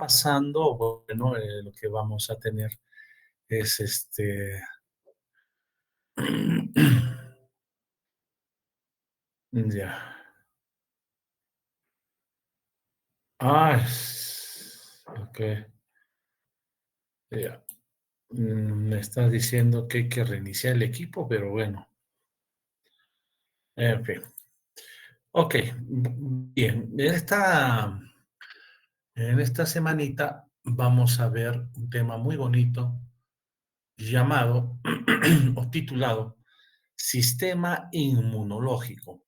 pasando, bueno, lo que vamos a tener es ya. Ok, ya. Me estás diciendo que hay que reiniciar el equipo, pero bueno, en fin. Ok, bien. En esta semanita vamos a ver un tema muy bonito llamado o titulado Sistema Inmunológico.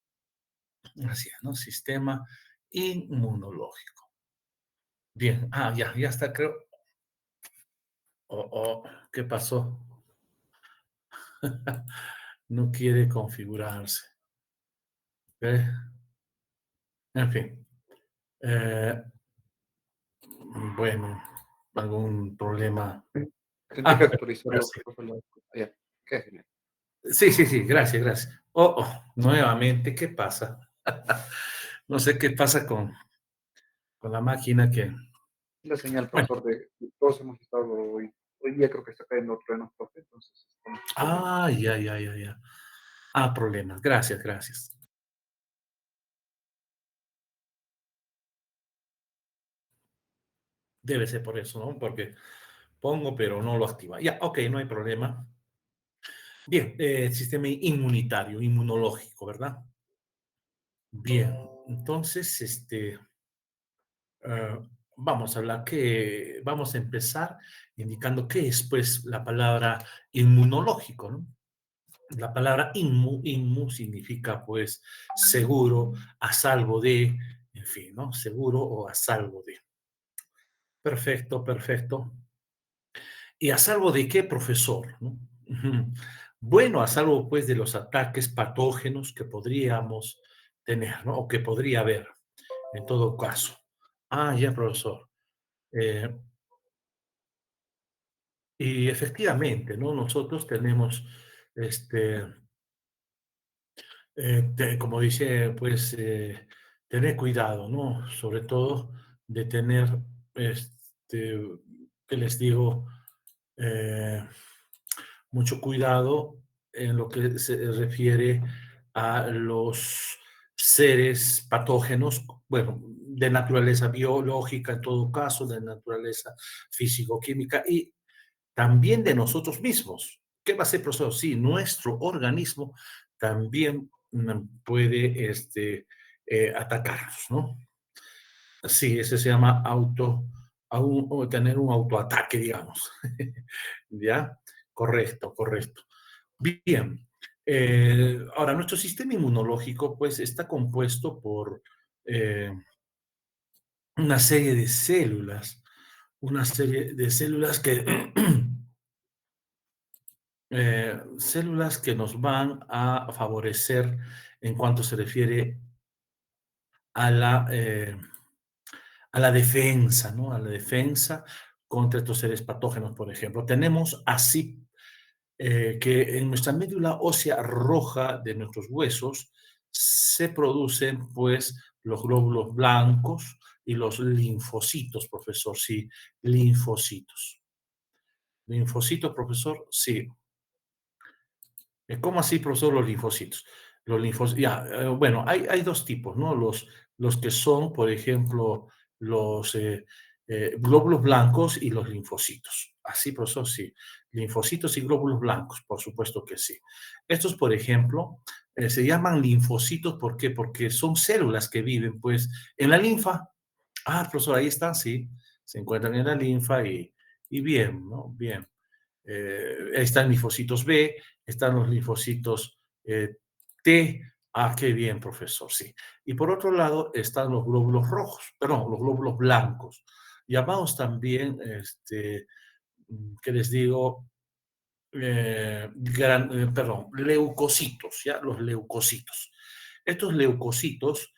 Así es, ¿no? Sistema inmunológico. Bien, ya está, creo. ¿Qué pasó? No quiere configurarse. ¿Ve? En fin. eh, bueno, algún problema. Tendría que Ahora actualizarlo, sí. por favor. Ya, qué genial. Sí, sí, sí, gracias, gracias. Nuevamente, ¿qué pasa? No sé qué pasa con la máquina que. La señal, Bueno, profesor, todos hemos estado hoy día creo que está cayendo truenos, profe, entonces estamos pendientes. ya. Problemas. Gracias, gracias. Debe ser por eso, ¿no? Porque pongo, pero no lo activa. Ya, ok, no hay problema. Bien, sistema inmunitario, inmunológico, ¿verdad? Bien, entonces, ah, vamos a empezar indicando qué es, pues, la palabra inmunológico, ¿no? La palabra inmu significa, pues, seguro, a salvo de, en fin, ¿no? Seguro o a salvo de. Perfecto, perfecto. ¿Y a salvo de qué, profesor? ¿No? Ujú. Bueno, a salvo pues de los ataques patógenos que podríamos tener, ¿no? O que podría haber, en todo caso. Ya, profesor. Eh, y efectivamente, ¿no? Nosotros tenemos, este, como dice, pues, tener cuidado, ¿no? Sobre todo de tener, ¿qué les digo? Eh, Mucho cuidado en lo que se refiere a los seres patógenos, bueno, de naturaleza biológica en todo caso, de naturaleza físico-química y también de nosotros mismos. ¿Qué va a ser, profesor? Sí, nuestro organismo también puede atacarnos, ¿no? Sí, ese se llama o tener un autoataque, digamos. ¿Ya? Correcto, correcto. Bien. Ahora, nuestro sistema inmunológico, pues, está compuesto por eh, una serie de que, células que nos van a favorecer en cuanto se refiere a a la defensa, ¿no? A la defensa contra estos seres patógenos, por ejemplo. Tenemos así que en nuestra médula ósea roja de nuestros huesos se producen, pues, los glóbulos blancos y los linfocitos, profesor, sí, linfocitos. ¿Linfocitos, profesor? Sí. ¿Cómo así, profesor, los linfocitos? Los linfocitos, ya, bueno, hay dos tipos, ¿no? Los que son, por ejemplo, los glóbulos blancos y los linfocitos. Así, profesor, sí. Linfocitos y glóbulos blancos, por supuesto que sí. Estos, por ejemplo, se llaman linfocitos, ¿por qué? Porque son células que viven, pues, en la linfa. Profesor, ahí están, sí. Se encuentran en la linfa y bien, ¿no? Bien. Están linfocitos B, están los linfocitos T. Qué bien, profesor, sí. Y por otro lado están los glóbulos rojos, perdón, los glóbulos blancos, llamados también, ¿qué les digo? Perdón, leucocitos, ¿ya? Los leucocitos. Estos leucocitos,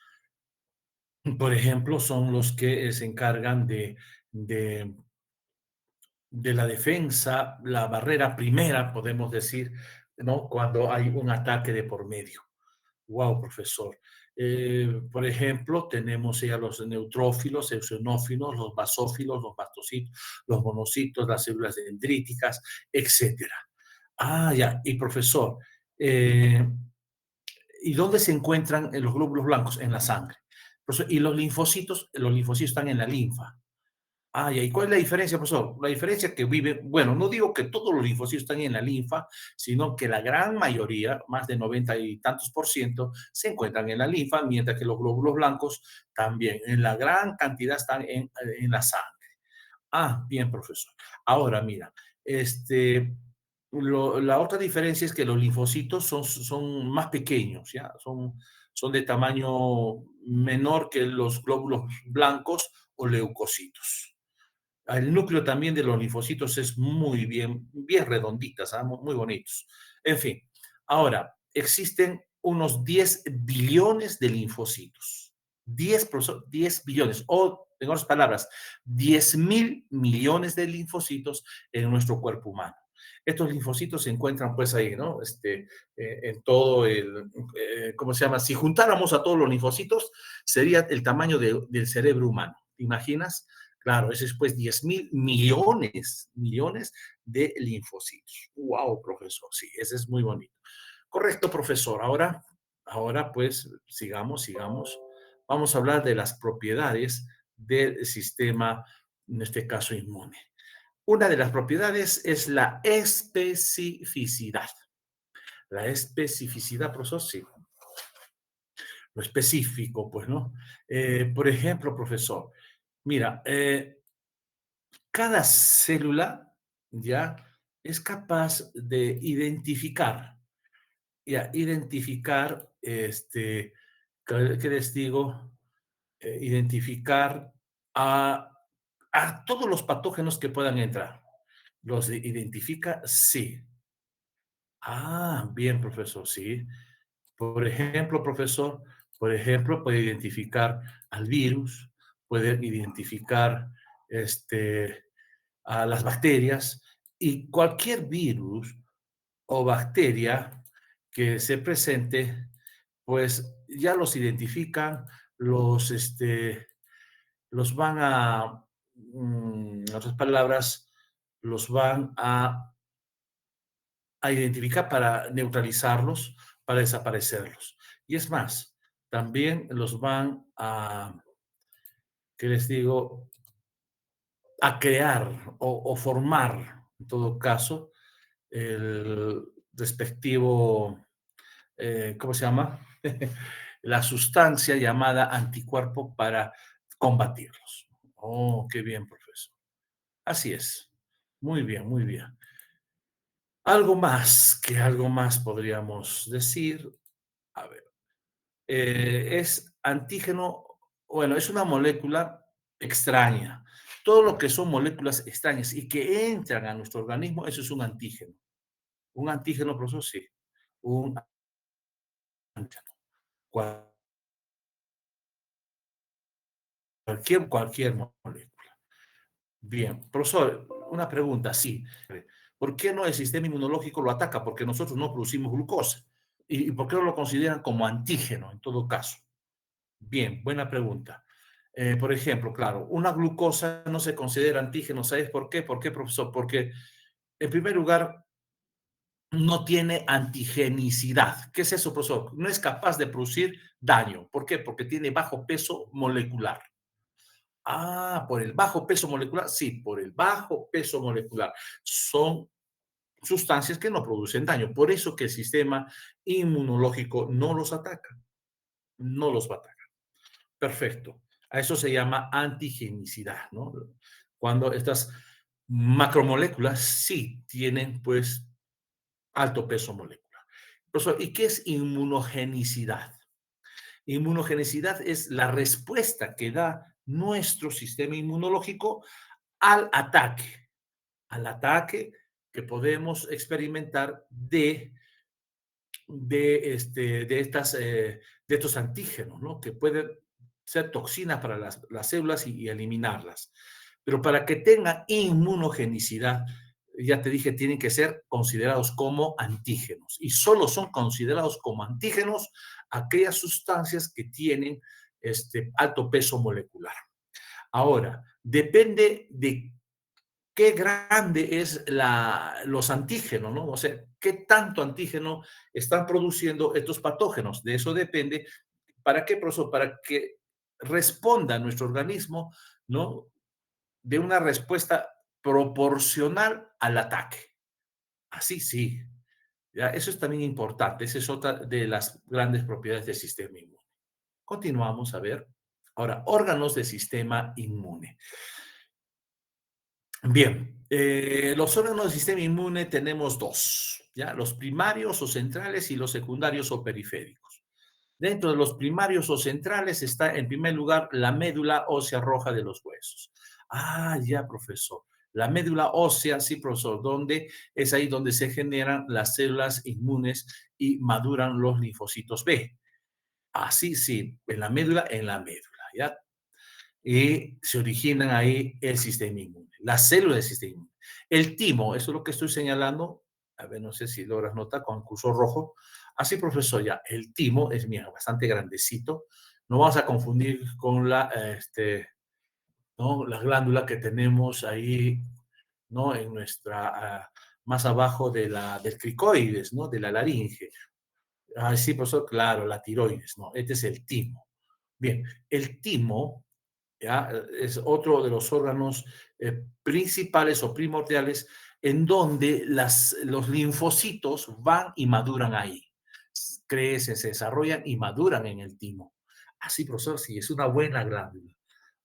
por ejemplo, son los que se encargan de de la defensa, la barrera primera, podemos decir, ¿no? Cuando hay un ataque de por medio. Wow, profesor. Por ejemplo, tenemos ya los neutrófilos, eosinófilos, los basófilos, los mastocitos, los monocitos, las células dendríticas, etcétera. Ah, ya. Y profesor, eh, ¿y dónde se encuentran los glóbulos blancos? En la sangre. Profesor, y los linfocitos están en la linfa. Ah, ya. ¿Y cuál es la diferencia, profesor? La diferencia es que vive, bueno, no digo que todos los linfocitos están en la linfa, sino que la gran mayoría, más de 90 y tantos por ciento, se encuentran en la linfa, mientras que los glóbulos blancos también, en la gran cantidad están en la sangre. Ah, bien, profesor. Ahora, mira, la otra diferencia es que los linfocitos son más pequeños, ¿ya? Son de tamaño menor que los glóbulos blancos o leucocitos. El núcleo también de los linfocitos es muy bien redonditas, ¿ah? Muy bonitos. En fin, ahora, existen unos 10 billones de linfocitos. 10, profesor, 10 billones, o en otras palabras, 10.000 millones de linfocitos en nuestro cuerpo humano. Estos linfocitos se encuentran pues ahí, ¿no? En todo ¿cómo se llama? Si juntáramos a todos los linfocitos, sería el tamaño del cerebro humano. ¿Te imaginas? Claro, eso es pues 10.000 millones de linfocitos. Wow, profesor, sí, ese es muy bonito. Correcto, profesor. Ahora pues sigamos. Vamos a hablar de las propiedades del sistema, en este caso inmune. Una de las propiedades es la especificidad. La especificidad, profesor, sí, lo específico, pues, ¿no? Por ejemplo, profesor, mira, cada célula ya es capaz de identificar, ¿qué les digo? Identificar a, a todos los patógenos que puedan entrar. ¿Los identifica? Sí. Ah, bien, profesor, sí. Por ejemplo, profesor, puede identificar al virus, puede identificar este, a las bacterias y cualquier virus o bacteria que se presente, pues ya los identifican, los van en otras palabras, los van a identificar para neutralizarlos, para desaparecerlos. Y es más, también los van ¿qué les digo? A crear o formar, en todo caso, el respectivo, ¿cómo se llama? La sustancia llamada anticuerpo para combatirlos. Oh, qué bien, profesor. Así es. Muy bien, muy bien. Algo más podríamos decir. A ver, es antígeno, bueno, es una molécula extraña. Todo lo que son moléculas extrañas y que entran a nuestro organismo, eso es un antígeno. Un antígeno, profesor, sí. Un antígeno. Cualquier molécula. Bien, profesor, una pregunta, sí. ¿Por qué no el sistema inmunológico lo ataca? Porque nosotros no producimos glucosa. ¿Y por qué no lo consideran como antígeno en todo caso? Bien, buena pregunta. Por ejemplo, claro, una glucosa no se considera antígeno. ¿Sabes por qué? ¿Por qué, profesor? Porque, en primer lugar, no tiene antigenicidad. ¿Qué es eso, profesor? No es capaz de producir daño. ¿Por qué? Porque tiene bajo peso molecular. Ah, por el bajo peso molecular. Sí, por el bajo peso molecular. Son sustancias que no producen daño. Por eso que el sistema inmunológico no los ataca. No los va a atacar. Perfecto. A eso se llama antigenicidad, ¿no? Cuando estas macromoléculas sí tienen, pues, alto peso molecular. Profesor, ¿y qué es inmunogenicidad? Inmunogenicidad es la respuesta que da nuestro sistema inmunológico al ataque, al ataque que podemos experimentar de estos antígenos, ¿no? Que pueden ser toxinas para las células y eliminarlas. Pero para que tengan inmunogenicidad, ya te dije, tienen que ser considerados como antígenos. Y solo son considerados como antígenos aquellas sustancias que tienen alto peso molecular. Ahora, depende de qué grande es los antígenos, ¿no? O sea, qué tanto antígeno están produciendo estos patógenos. De eso depende. ¿Para qué, profesor? Para que responda nuestro organismo, ¿no? De una respuesta proporcional al ataque. Así sí. ¿Ya? Eso es también importante. Esa es otra de las grandes propiedades del sistema inmune. Continuamos a ver. Ahora, órganos del sistema inmune. Bien, los órganos del sistema inmune tenemos dos, ¿ya? Los primarios o centrales y los secundarios o periféricos. Dentro de los primarios o centrales está, en primer lugar, la médula ósea roja de los huesos. Ah, ya, profesor. La médula ósea, sí, profesor, donde es ahí donde se generan las células inmunes y maduran los linfocitos B. Así, sí, en la médula, ¿ya? Y se originan ahí el sistema inmune, las células del sistema inmune. El timo, eso es lo que estoy señalando, a ver, no sé si logras notar con el cursor rojo. Así, profesor, ya, el timo es, mira, bastante grandecito. No vamos a confundir con ¿no? La glándula que tenemos ahí, ¿no? En más abajo del cricoides, ¿no? De la laringe. Ah, sí, profesor, claro, la tiroides, no, este es el timo. Bien, el timo, ¿ya? Es otro de los órganos principales o primordiales en donde los linfocitos van y maduran ahí. Crecen, se desarrollan y maduran en el timo. Así, profesor, sí, es una buena glándula.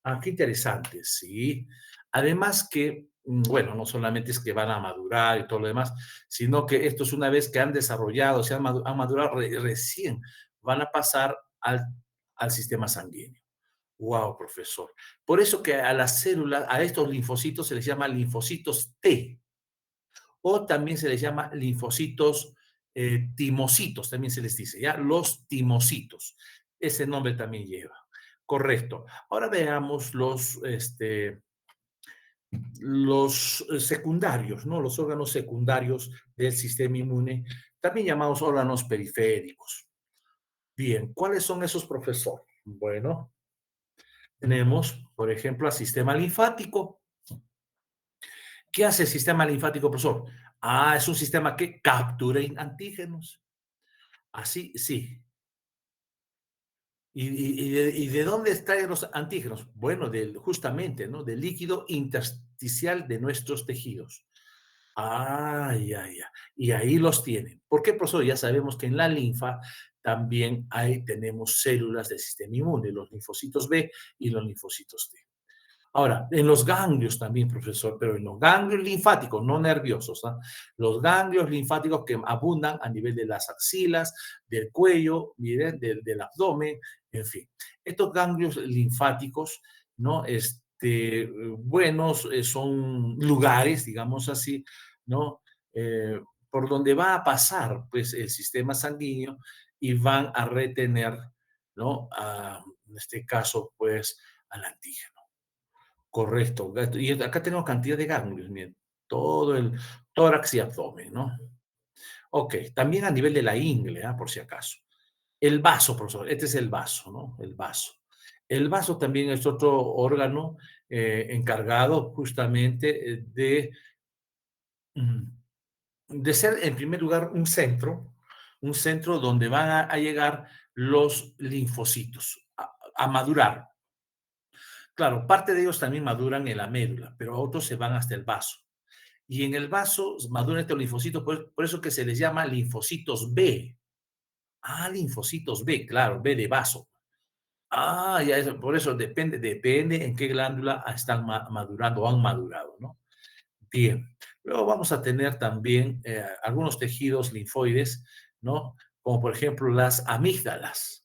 Ah, qué interesante, sí. Además que, bueno, no solamente es que van a madurar y todo lo demás, sino que estos una vez que han desarrollado, han madurado, recién van a pasar al sistema sanguíneo. Wow, profesor. Por eso que a las células, a estos linfocitos se les llama linfocitos T, o también se les llama linfocitos timocitos, también se les dice, ¿ya? Los timocitos. Ese nombre también lleva. Correcto. Ahora veamos los secundarios, ¿no? Los órganos secundarios del sistema inmune, también llamados órganos periféricos. Bien, ¿cuáles son esos, profesor? Bueno, tenemos, por ejemplo, al sistema linfático. ¿Qué hace el sistema linfático, profesor? Ah, es un sistema que captura antígenos. Así, sí. ¿Y de dónde extraen los antígenos? Bueno, justamente, ¿no? Del líquido intersticial de nuestros tejidos. Ah, ya, ya. Y ahí los tienen. ¿Por qué, profesor? Ya sabemos que en la linfa también tenemos células del sistema inmune, los linfocitos B y los linfocitos T. Ahora, en los ganglios también, profesor, pero en los ganglios linfáticos, no nerviosos, ¿ah? Los ganglios linfáticos que abundan a nivel de las axilas, del cuello, miren, del abdomen, en fin. Estos ganglios linfáticos, ¿no? Buenos, son lugares, digamos así, ¿no? Eh, por donde va a pasar, pues, el sistema sanguíneo y van a retener, ¿no? En este caso, pues, al antígeno. Correcto. Y acá tenemos cantidad de ganglios, miren, todo el tórax y abdomen, ¿no? Ok, también a nivel de la ingle, por si acaso. El vaso, profesor, este es el vaso, ¿no? El vaso. El vaso también es otro órgano encargado justamente mm, de ser, en primer lugar, un centro donde van a llegar los linfocitos a madurar. Claro, parte de ellos también maduran en la médula, pero otros se van hasta el vaso. Y en el vaso maduran estos linfocitos, por eso que se les llama linfocitos B. Ah, linfocitos B, claro, B de vaso. Ah, ya, por eso depende en qué glándula están madurando o han madurado, ¿no? Bien. Luego vamos a tener también algunos tejidos linfoides, ¿no? Como por ejemplo las amígdalas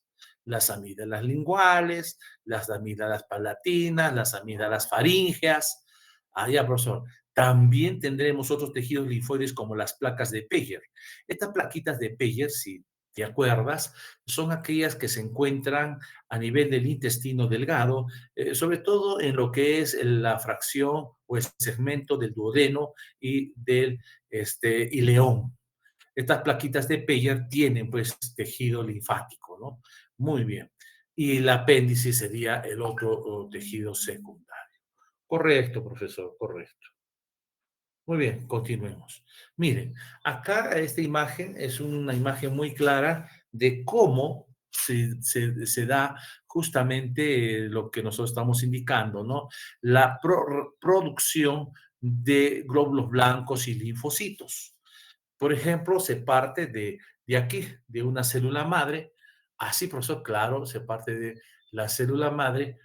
linguales, las amígdalas palatinas, las amígdalas faríngeas. Ah, ya, profesor. También tendremos otros tejidos linfoides como las placas de Peyer. Estas plaquitas de Peyer, si te acuerdas, son aquellas que se encuentran a nivel del intestino delgado, sobre todo en lo que es la fracción o el segmento del duodeno y del ileón. Estas plaquitas de Peyer tienen pues tejido linfático, ¿no? Muy bien. Y el apéndice sería el otro tejido secundario. Correcto, profesor, correcto. Muy bien, continuemos. Miren, acá esta imagen es una imagen muy clara de cómo se da justamente lo que nosotros estamos indicando, ¿no? La producción de glóbulos blancos y linfocitos. Por ejemplo, se parte de aquí, de una célula madre. Así, profesor, claro, se parte de la célula madre.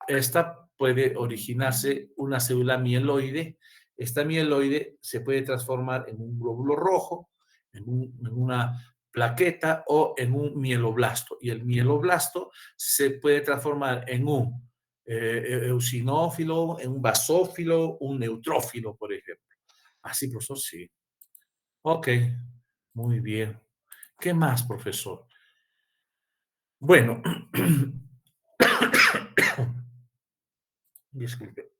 Esta puede originarse una célula mieloide. Esta mieloide se puede transformar en un glóbulo rojo, en una plaqueta o en un mieloblasto. Y el mieloblasto se puede transformar en un eosinófilo, en un basófilo, un neutrófilo, por ejemplo. Así, profesor, sí. Ok, muy bien. ¿Qué más, profesor? Bueno, disculpe.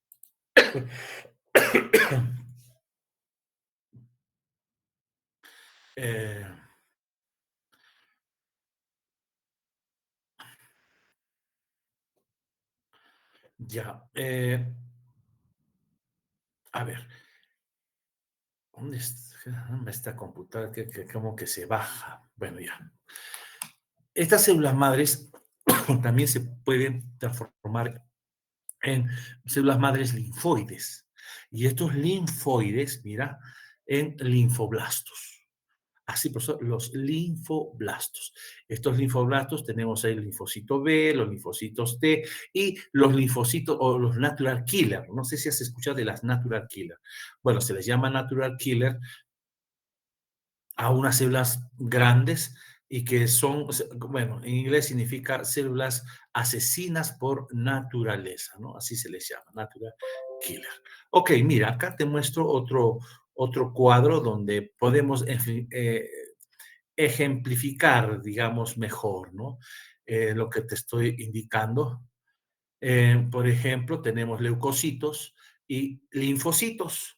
Eh, ya. A ver, ¿dónde está esta computadora que como que se baja? Bueno, ya. Estas células madres también se pueden transformar en células madres linfoides. Y estos linfoides, mira, en linfoblastos. Así, profesor, los linfoblastos. Estos linfoblastos tenemos ahí el linfocito B, los linfocitos T y los linfocitos o los natural killer. No sé si has escuchado de las natural killer. Bueno, se les llama natural killer a unas células grandes y que son, bueno, en inglés significa células asesinas por naturaleza, ¿no? Así se les llama, natural killer. Ok, mira, acá te muestro otro cuadro donde podemos ejemplificar, digamos, mejor, ¿no? Lo que te estoy indicando. Por ejemplo, tenemos leucocitos y linfocitos.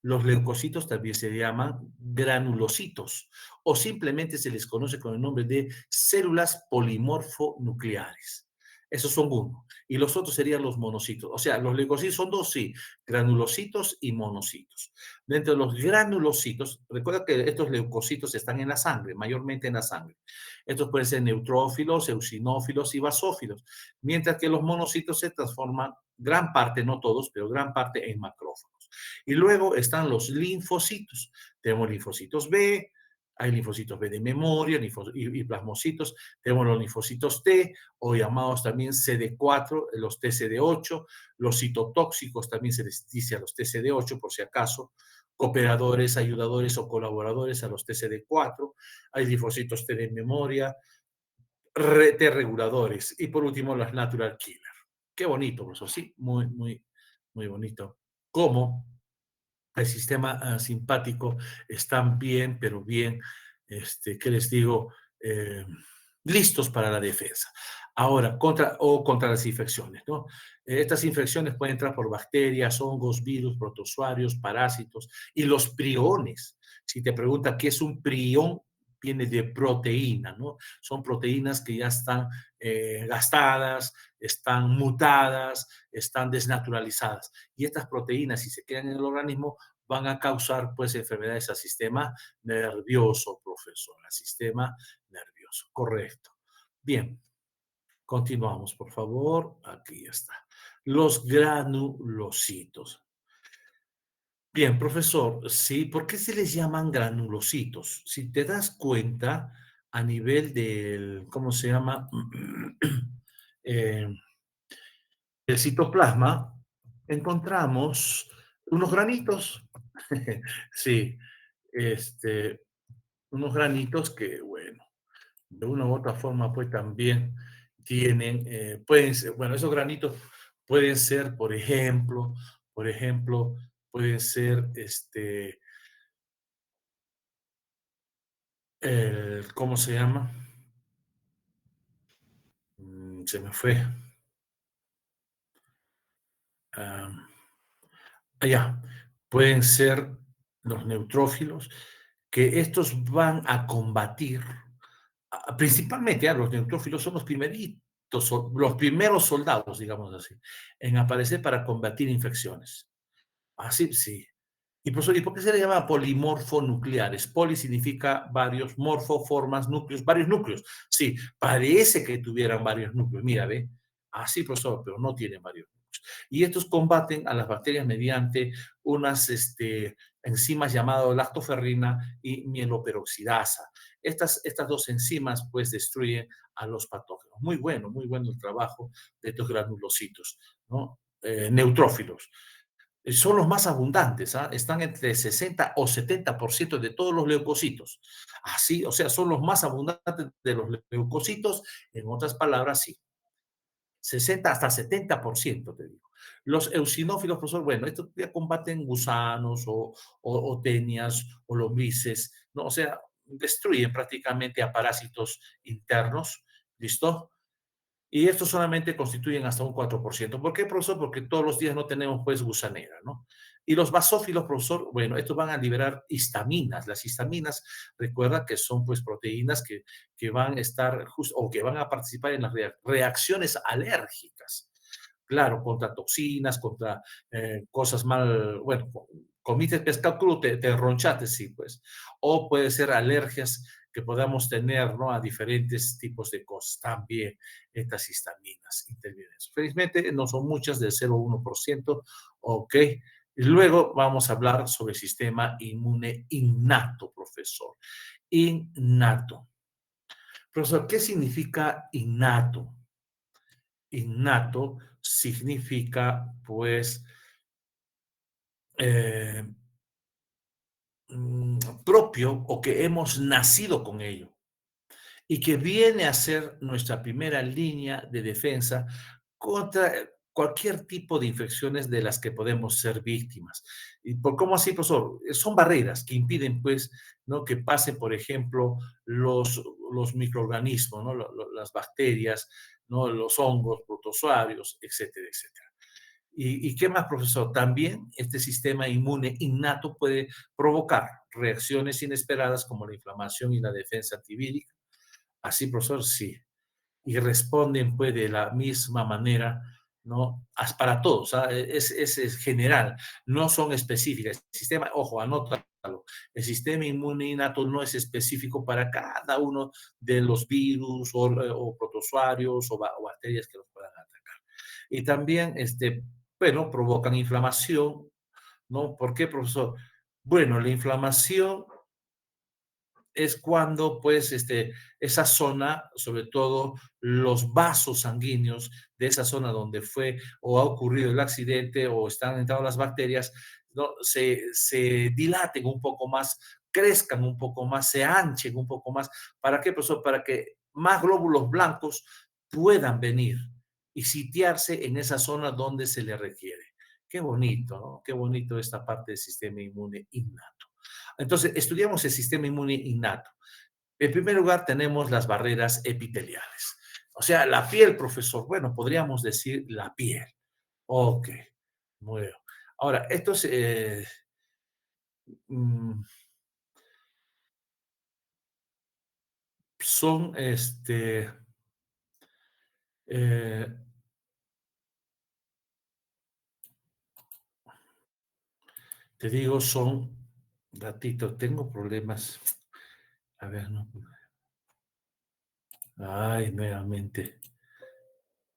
Los leucocitos también se llaman granulocitos o simplemente se les conoce con el nombre de células polimorfonucleares. Esos son uno. Y los otros serían los monocitos. O sea, los leucocitos son dos, sí, granulocitos y monocitos. Dentro de los granulocitos, recuerda que estos leucocitos están en la sangre, mayormente en la sangre. Estos pueden ser neutrófilos, eosinófilos y basófilos, mientras que los monocitos se transforman, gran parte, no todos, pero gran parte en macrófagos. Y luego están los linfocitos. Tenemos linfocitos B, hay linfocitos B de memoria y plasmocitos. Tenemos los linfocitos T, o llamados también CD4, los TCD8. Los citotóxicos también se les dice a los TCD8, por si acaso. Cooperadores, ayudadores o colaboradores a los TCD4. Hay linfocitos T de memoria, T reguladores y por último las natural killer. Qué bonito, profesor, sí, muy, muy, muy bonito. Cómo el sistema simpático están bien, pero bien, ¿qué les digo? Eh, listos para la defensa. Ahora, contra las infecciones, ¿no? Estas infecciones pueden entrar por bacterias, hongos, virus, protozoarios, parásitos y los priones. Si te pregunta qué es un prión, viene de proteína, ¿no? Son proteínas que ya están gastadas, están mutadas, están desnaturalizadas. Y estas proteínas, si se quedan en el organismo, van a causar pues enfermedades al sistema nervioso, profesor, al sistema nervioso. Correcto. Bien, continuamos, por favor. Aquí está. Los granulocitos. Bien, profesor, sí, ¿por qué se les llaman granulocitos? Si te das cuenta, a nivel del, ¿cómo se llama? Eh, el citoplasma, encontramos unos granitos. Sí, este, unos granitos que, bueno, de una u otra forma, pues también tienen, pueden ser, bueno, esos granitos pueden ser, por ejemplo, pueden ser, ¿cómo se llama? Se me fue. Ah, allá, pueden ser los neutrófilos, que estos van a combatir Principalmente, los neutrófilos son los primeros soldados, digamos así, en aparecer para combatir infecciones. Así, sí. ¿Y por qué se le llama polimorfonucleares? Poli significa varios, morfo, formas, núcleos, varios núcleos. Sí, parece que tuvieran varios núcleos. Mira, ve, así, profesor, pero no tienen varios núcleos. Y estos combaten a las bacterias mediante unas enzimas llamadas lactoferrina y mieloperoxidasa. Estas dos enzimas, pues, destruyen a los patógenos. Muy bueno el trabajo de estos granulocitos, ¿no? Neutrófilos son los más abundantes, ¿ah? Están entre 60 o 70% de todos los leucocitos. Así, o sea, son los más abundantes de los leucocitos. En otras palabras, sí, 60 hasta 70%, te digo. Los eosinófilos, profesor, bueno, estos ya combaten gusanos o tenias o lombrices, ¿no? O sea, destruyen prácticamente a parásitos internos, ¿listo? Y estos solamente constituyen hasta un 4%. ¿Por qué, profesor? Porque todos los días no tenemos, pues, gusanera, ¿no? Y los basófilos, profesor, bueno, estos van a liberar histaminas. Las histaminas, recuerda que son, pues, proteínas que van a estar, o que van a participar en las reacciones alérgicas. Claro, contra toxinas, contra cosas mal, bueno, comiste pescado crudo, te ronchaste, sí, pues. O puede ser alergias que podamos tener, ¿no? A diferentes tipos de cosas. También estas histaminas intervienen. Felizmente no son muchas, del 0,1%, ok. Y luego vamos a hablar sobre el sistema inmune innato, profesor. Innato. Profesor, ¿qué significa innato? Innato significa, pues, eh, propio o que hemos nacido con ello y que viene a ser nuestra primera línea de defensa contra cualquier tipo de infecciones de las que podemos ser víctimas. ¿Y por cómo así, profesor? Son barreras que impiden, pues, ¿no? Que pasen, por ejemplo, los microorganismos, ¿no? Las bacterias, ¿no? Los hongos, protozoarios, etcétera, etcétera. ¿Y qué más, profesor? También este sistema inmune innato puede provocar reacciones inesperadas como la inflamación y la defensa antivírica. Así, profesor, sí. Y responden, pues, de la misma manera, ¿no? Para todos, ¿ah? Es general, no son específicas. El sistema, ojo, anótalo. El sistema inmune innato no es específico para cada uno de los virus o protozoarios o bacterias que los puedan atacar. Y también, bueno, provocan inflamación, ¿no? ¿Por qué, profesor? Bueno, la inflamación es cuando, pues, esa zona, sobre todo los vasos sanguíneos de esa zona donde fue o ha ocurrido el accidente o están entrando las bacterias, ¿no? Se dilaten un poco más, crezcan un poco más, se anchen un poco más. ¿Para qué, profesor? Para que más glóbulos blancos puedan venir y sitiarse en esa zona donde se le requiere. Qué bonito, ¿no? Qué bonito esta parte del sistema inmune innato. Entonces, estudiamos el sistema inmune innato. En primer lugar, tenemos las barreras epiteliales. O sea, la piel, profesor. Bueno, podríamos decir la piel. Ok, muy bien. Ahora, estos mm, son, eh, te digo, son, ratito, tengo problemas. A ver, no. Ay, nuevamente.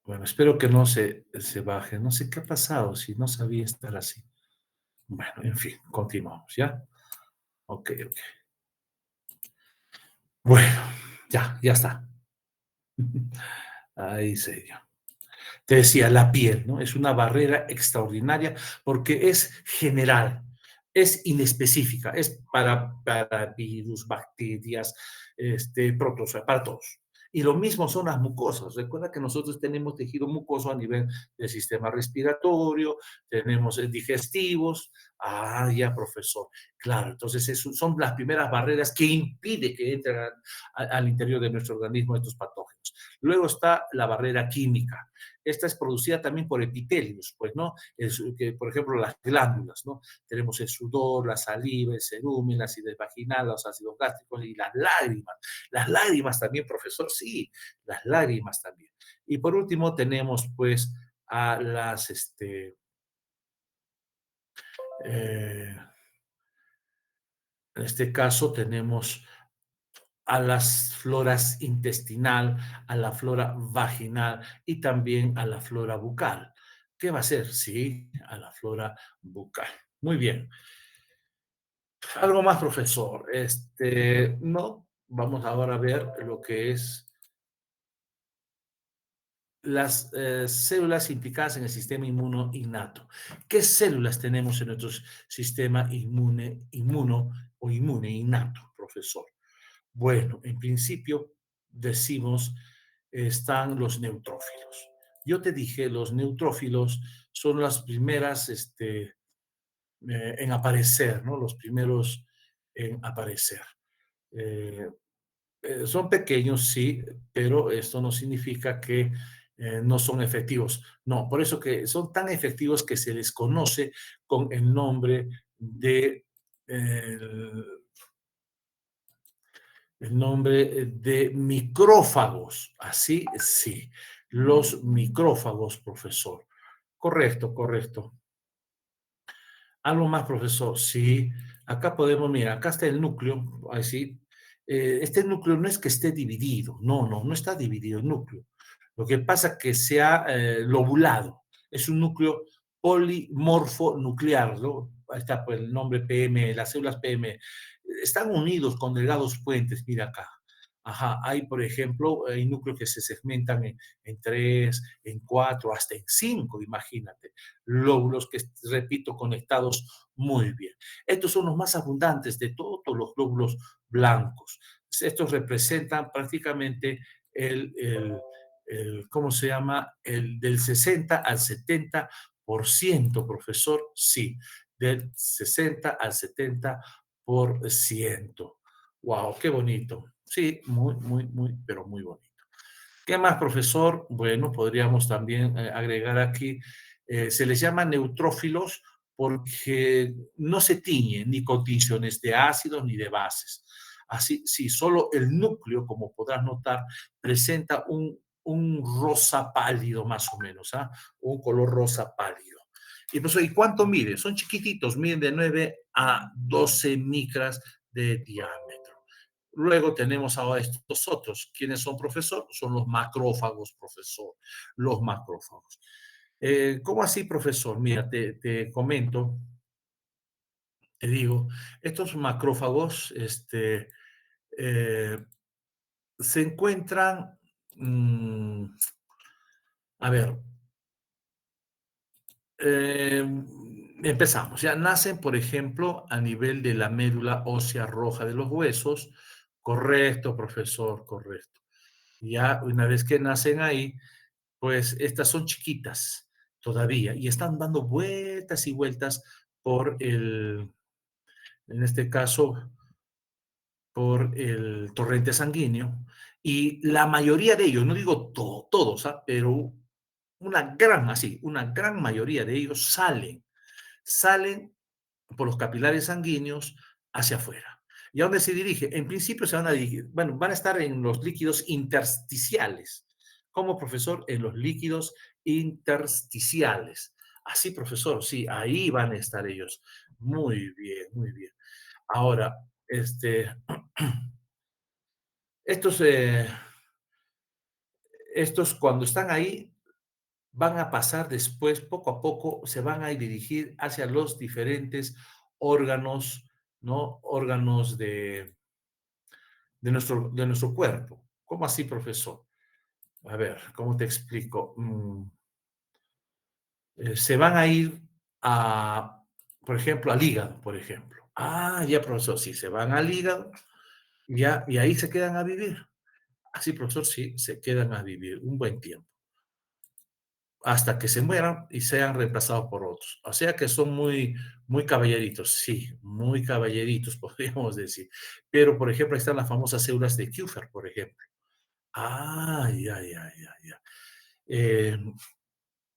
Bueno, espero que no se baje. No sé qué ha pasado, si no sabía estar así. Bueno, en fin, continuamos, ¿ya? Ok, ok. Bueno, ya está. Ahí se dio. Te decía, la piel, ¿no? Es una barrera extraordinaria porque es general, es inespecífica, es para virus, bacterias, protozoos, para todos. Y lo mismo son las mucosas. Recuerda que nosotros tenemos tejido mucoso a nivel del sistema respiratorio, tenemos digestivos, Ah, ya, profesor. Claro, entonces son las primeras barreras que impide que entren al interior de nuestro organismo estos patógenos. Luego está la barrera química. Esta es producida también por epitelios, pues, ¿no? Que, por ejemplo, las glándulas, ¿no? Tenemos el sudor, la saliva, el cerumen, la acidez vaginal, los ácidos gástricos y las lágrimas. Las lágrimas también, profesor, sí, las lágrimas también. Y por último tenemos, pues, a las, eh, en este caso tenemos a las floras intestinal, a la flora vaginal y también a la flora bucal. ¿Qué va a ser? Sí, a la flora bucal. Muy bien. Algo más, profesor. No, vamos ahora a ver lo que es las células implicadas en el sistema inmuno innato. ¿Qué células tenemos en nuestro sistema inmune innato, profesor? Bueno, en principio decimos están los neutrófilos. Yo te dije, los neutrófilos son las primeras en aparecer, ¿no? Los primeros en aparecer. Eh, son pequeños, sí, pero esto no significa que no son efectivos. No, por eso que son tan efectivos que se les conoce con el nombre de el, el nombre de micrófagos. Así, sí, los micrófagos, profesor. Correcto, correcto. Algo más, profesor. Sí, acá podemos, mira, acá está el núcleo, así. Este núcleo no es que esté dividido, no, no, no está dividido el núcleo. Lo que pasa es que se ha lobulado. Es un núcleo polimorfo nuclear, ¿no? Ahí está pues, el nombre PM, las células PM. Están unidos con delgados puentes, mira acá. Ajá, hay, por ejemplo, hay núcleos que se segmentan en tres, en cuatro, hasta en cinco, imagínate lóbulos que, repito, conectados muy bien. Estos son los más abundantes de todos los glóbulos blancos. Estos representan prácticamente ¿cómo se llama? El del 60 al 70%, profesor, sí, del 60 al 70%. Wow, qué bonito. Sí, muy, muy, muy, pero muy bonito. ¿Qué más, profesor? Bueno, podríamos también agregar aquí, se les llama neutrófilos porque no se tiñen ni con tinciones de ácidos ni de bases. Así, sí, solo el núcleo, como podrás notar, presenta un rosa pálido más o menos, ¿ah? Un color rosa pálido. Y, pues, ¿y cuánto miden? Son chiquititos, miden de 9 a 12 micras de diámetro. Luego tenemos ahora estos otros. ¿Quiénes son, profesor? Son los macrófagos, profesor. Los macrófagos. ¿Cómo así, profesor? Mira, te comento, te digo, estos macrófagos eh, se encuentran, mm, a ver, eh, empezamos. Ya nacen, por ejemplo, a nivel de la médula ósea roja de los huesos. Correcto, profesor, correcto. Ya una vez que nacen ahí, pues estas son chiquitas todavía y están dando vueltas y vueltas por en este caso, por el torrente sanguíneo. Y la mayoría de ellos, no digo todos, ¿ah? Pero una gran mayoría de ellos salen por los capilares sanguíneos hacia afuera. ¿Y a dónde se dirige? En principio se van a dirigir, bueno, van a estar en los líquidos intersticiales. Como profesor, en los líquidos intersticiales. Así, profesor, sí, ahí van a estar ellos. Muy bien, muy bien. Ahora, estos, estos cuando están ahí, van a pasar después, poco a poco, se van a dirigir hacia los diferentes órganos, ¿no? Órganos de nuestro cuerpo. ¿Cómo así, profesor? A ver, ¿cómo te explico? Se van a ir a, por ejemplo, al hígado, por ejemplo. Ah, ya, profesor, sí, se van al hígado, ya, y ahí se quedan a vivir. Así, profesor, sí, se quedan a vivir un buen tiempo, hasta que se mueran y sean reemplazados por otros. O sea que son muy, Muy caballeritos, sí, muy caballeritos, podríamos decir. Pero, por ejemplo, ahí están las famosas células de Kupffer, por ejemplo. Ah, ya, ya, ya, ya. Eh,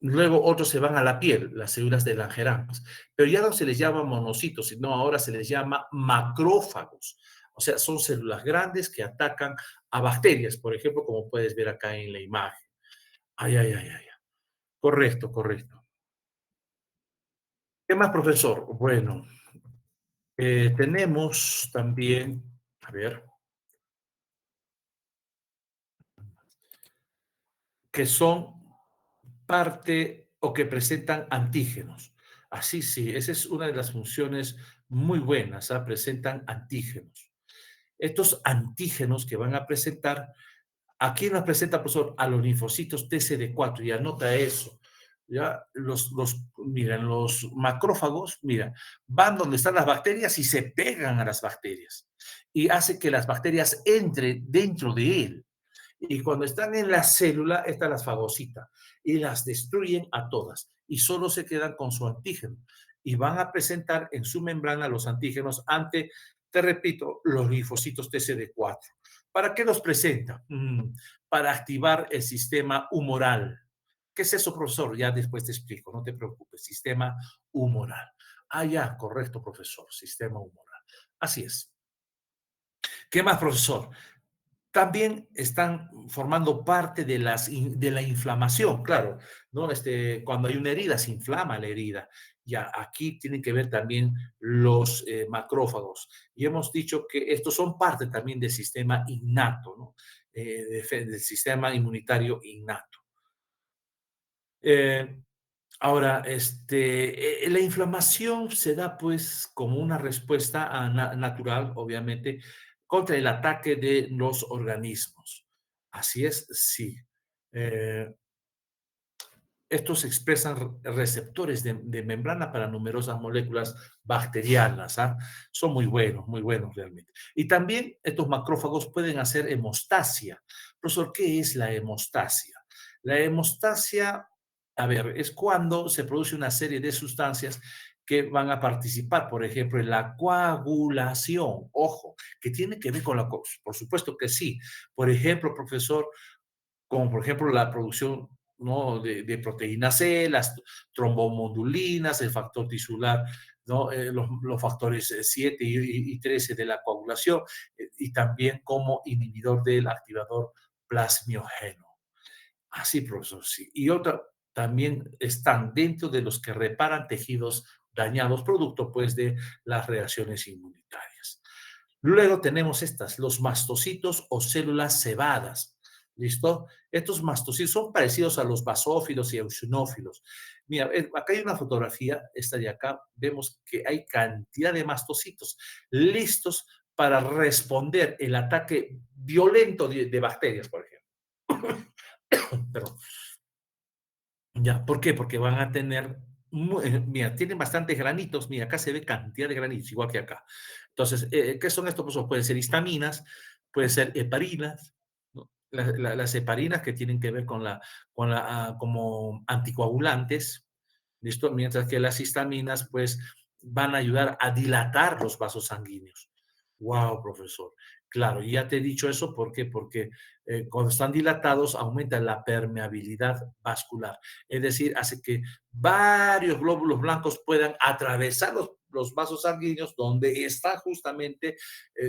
Luego otros se van a la piel, las células de Langerhans, pero ya no se les llama monocitos, sino ahora se les llama macrófagos. O sea, son células grandes que atacan a bacterias, por ejemplo, como puedes ver acá en la imagen. Ay, ay, ay, ay. Correcto, correcto. ¿Qué más, profesor? Bueno, tenemos también, a ver, que son parte o que presentan antígenos. Así sí, esa es una de las funciones muy buenas, ¿ah? Presentan antígenos. Estos antígenos que van a presentar, ¿a quién los presenta, profesor? A los linfocitos TCD4, y anota eso. Ya, miren, los macrófagos, mira, van donde están las bacterias y se pegan a las bacterias y hace que las bacterias entren dentro de él. Y cuando están en la célula, estas las fagocitan y las destruyen a todas y solo se quedan con su antígeno y van a presentar en su membrana los antígenos ante, te repito, los linfocitos TCD4. ¿Para qué los presenta? Para activar el sistema humoral. ¿Qué es eso, profesor? Ya después te explico, no te preocupes. Sistema humoral. Ah, ya, correcto, profesor. Sistema humoral. Así es. ¿Qué más, profesor? También están formando parte de la inflamación, claro, ¿no? Cuando hay una herida, se inflama la herida. Ya aquí tienen que ver también los macrófagos. Y hemos dicho que estos son parte también del sistema innato, ¿no? Del sistema inmunitario innato. Eh, Ahora, la inflamación se da pues como una respuesta natural, obviamente, contra el ataque de los organismos. Así es, sí. Eh, Estos expresan receptores de membrana para numerosas moléculas bacterianas. ¿Ah? Son muy buenos realmente. Y también estos macrófagos pueden hacer hemostasia. Profesor, ¿qué es la hemostasia? La hemostasia, a ver, es cuando se produce una serie de sustancias que van a participar, por ejemplo, en la coagulación. Ojo, que tiene que ver con por supuesto que sí. Por ejemplo, profesor, como por ejemplo la producción, ¿no? de proteína C, las trombomodulinas, el factor tisular, ¿no? Los factores 7 y 13 de la coagulación, y también como inhibidor del activador plasmiogeno. Así, profesor, sí. Y otra, también están dentro de los que reparan tejidos dañados, producto pues de las reacciones inmunitarias. Luego tenemos estas, los mastocitos o células cebadas. ¿Listo? Estos mastocitos son parecidos a los basófilos y eosinófilos. Mira, acá hay una fotografía, esta de acá, vemos que hay cantidad de mastocitos listos para responder el ataque violento de bacterias, por ejemplo. Perdón. Ya, ¿por qué? Porque van a tener, mira, tienen bastantes granitos, mira, acá se ve cantidad de granitos, igual que acá. Entonces, ¿qué son estos? Pues pueden ser histaminas, pueden ser heparinas, ¿no? Las heparinas que tienen que ver como anticoagulantes, ¿listo? Mientras que las histaminas, pues, van a ayudar a dilatar los vasos sanguíneos. Wow, profesor. Claro, y ya te he dicho eso, ¿por qué? Porque cuando están dilatados aumenta la permeabilidad vascular, es decir, hace que varios glóbulos blancos puedan atravesar los vasos sanguíneos donde están justamente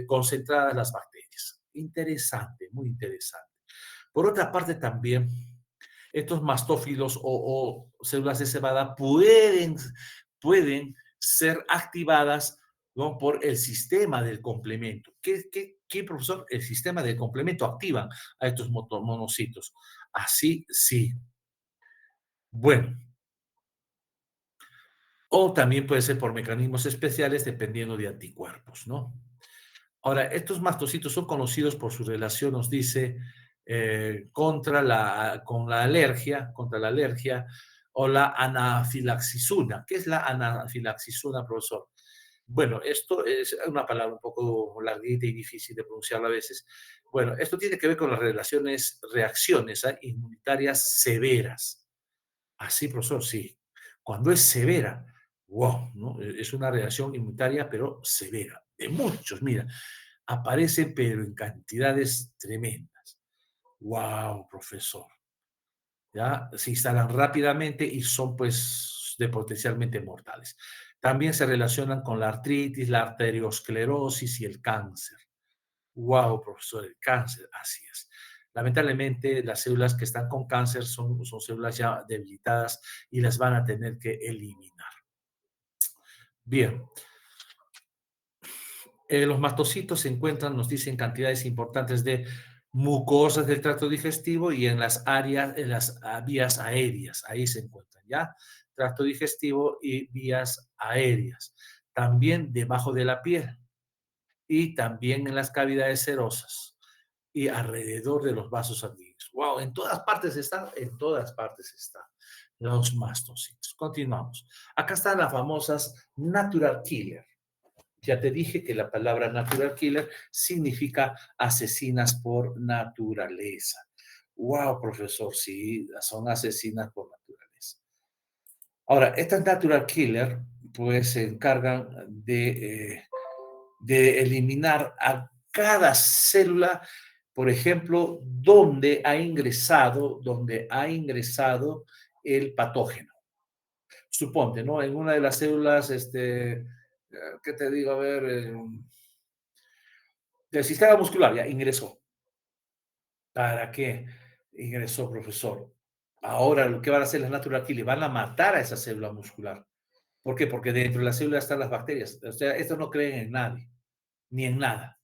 concentradas las bacterias. Interesante, muy interesante. Por otra parte, también estos mastófilos o células de cebada pueden ser activadas, ¿no? Por el sistema del complemento. ¿Qué, profesor? El sistema del complemento activan a estos monocitos. Así sí. Bueno, o también puede ser por mecanismos especiales dependiendo de anticuerpos, ¿no? Ahora, estos mastocitos son conocidos por su relación, nos dice, contra la alergia o la anafilaxisuna. ¿Qué es la anafilaxisuna, profesor? Bueno, esto es una palabra un poco larguita y difícil de pronunciar a veces. Bueno, esto tiene que ver con las reacciones inmunitarias severas. Así, profesor, sí. Cuando es severa, Wow, ¿no? Es una reacción inmunitaria, pero severa, de muchos, mira, aparece, pero en cantidades tremendas. Wow, profesor. ¿Ya? Se instalan rápidamente y son pues de potencialmente mortales. También se relacionan con la artritis, la arteriosclerosis y el cáncer. Wow, profesor, el cáncer, así es. Lamentablemente, las células que están con cáncer son células ya debilitadas y las van a tener que eliminar. Bien, los mastocitos se encuentran, nos dicen, cantidades importantes de mucosas del tracto digestivo y en las áreas, en las vías aéreas, ahí se encuentran, ¿ya? Tracto digestivo y vías aéreas. También debajo de la piel y también en las cavidades serosas y alrededor de los vasos sanguíneos. Wow, en todas partes están, en todas partes están los mastocitos. Continuamos. Acá están las famosas natural killer. Ya te dije que la palabra natural killer significa asesinas por naturaleza. Wow, profesor, sí, son asesinas por naturaleza. Ahora, estas natural killer, pues se encargan de eliminar a cada célula, por ejemplo, donde ha ingresado el patógeno. Suponte, ¿no? En una de las células, ¿qué te digo? A ver, del sistema muscular, ya ingresó. ¿Para qué ingresó, profesor? Ahora, lo que van a hacer las natural killer, van a matar a esa célula muscular. ¿Por qué? Porque dentro de la célula están las bacterias. O sea, estos no creen en nadie, ni en nada.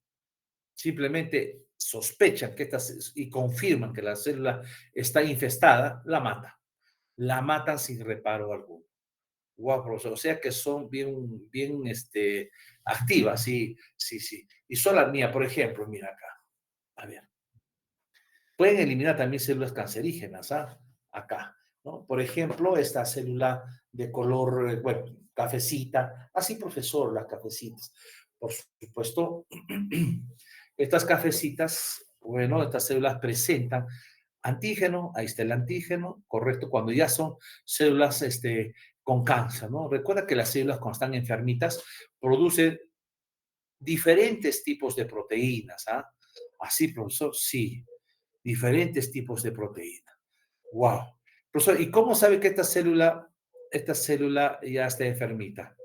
Simplemente sospechan que y confirman que la célula está infestada, la matan. La matan sin reparo alguno. Wow, profesor. O sea que son bien activas, sí, sí, sí. Y son las mías, por ejemplo, mira acá. A ver. Pueden eliminar también células cancerígenas, ¿ah? Acá, ¿no? Por ejemplo, esta célula de color, bueno, cafecita, así, profesor, las cafecitas. Por supuesto, estas cafecitas, bueno, estas células presentan antígeno, ahí está el antígeno, correcto, cuando ya son células con cáncer, ¿no? Recuerda que las células cuando están enfermitas producen diferentes tipos de proteínas, ¿ah? Así, profesor, sí, diferentes tipos de proteína. Wow. Profesor, ¿y cómo sabe que esta célula ya está enfermita?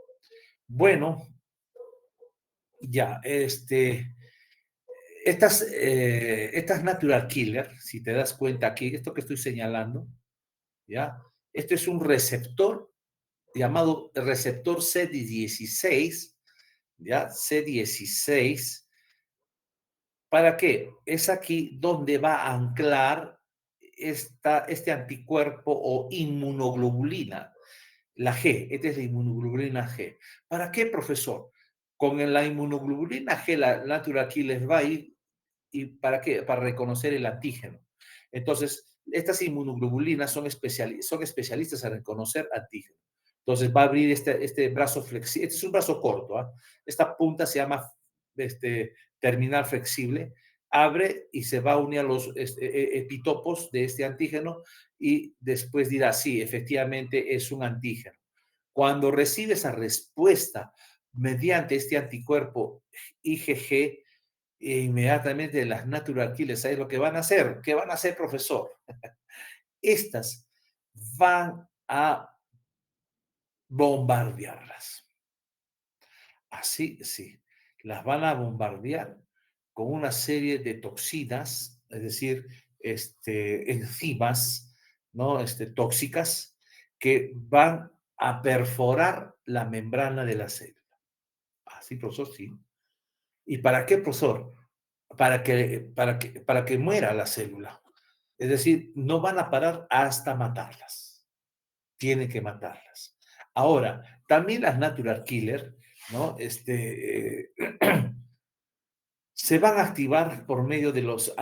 Bueno, ya, estas natural killer, si te das cuenta aquí, esto que estoy señalando, ¿ya? Este es un receptor llamado receptor CD16, ¿ya? C16. ¿Para qué? Es aquí donde va a anclar este anticuerpo o inmunoglobulina, la G. Esta es la inmunoglobulina G. ¿Para qué, profesor? Con la inmunoglobulina G, la natural killer va a ir. ¿Y para qué? Para reconocer el antígeno. Entonces, estas inmunoglobulinas son especialistas en reconocer antígeno. Entonces, va a abrir este brazo flexible. Este es un brazo corto. ¿Ah? Esta punta se llama terminal flexible. Abre y se va a unir a los epitopos de este antígeno y después dirá, sí, efectivamente es un antígeno. Cuando recibe esa respuesta mediante este anticuerpo IgG, e inmediatamente las natural killers, ¿sabes lo que van a hacer? ¿Qué van a hacer, profesor? Estas van a bombardearlas. Así, sí. Las van a bombardear con una serie de toxinas, es decir, enzimas, ¿no? Tóxicas que van a perforar la membrana de la célula. Así, profesor, sí. ¿Y para qué, profesor? Para que muera la célula. Es decir, no van a parar hasta matarlas. Tienen que matarlas. Ahora, también las natural killer, ¿no? Se van a activar por medio de los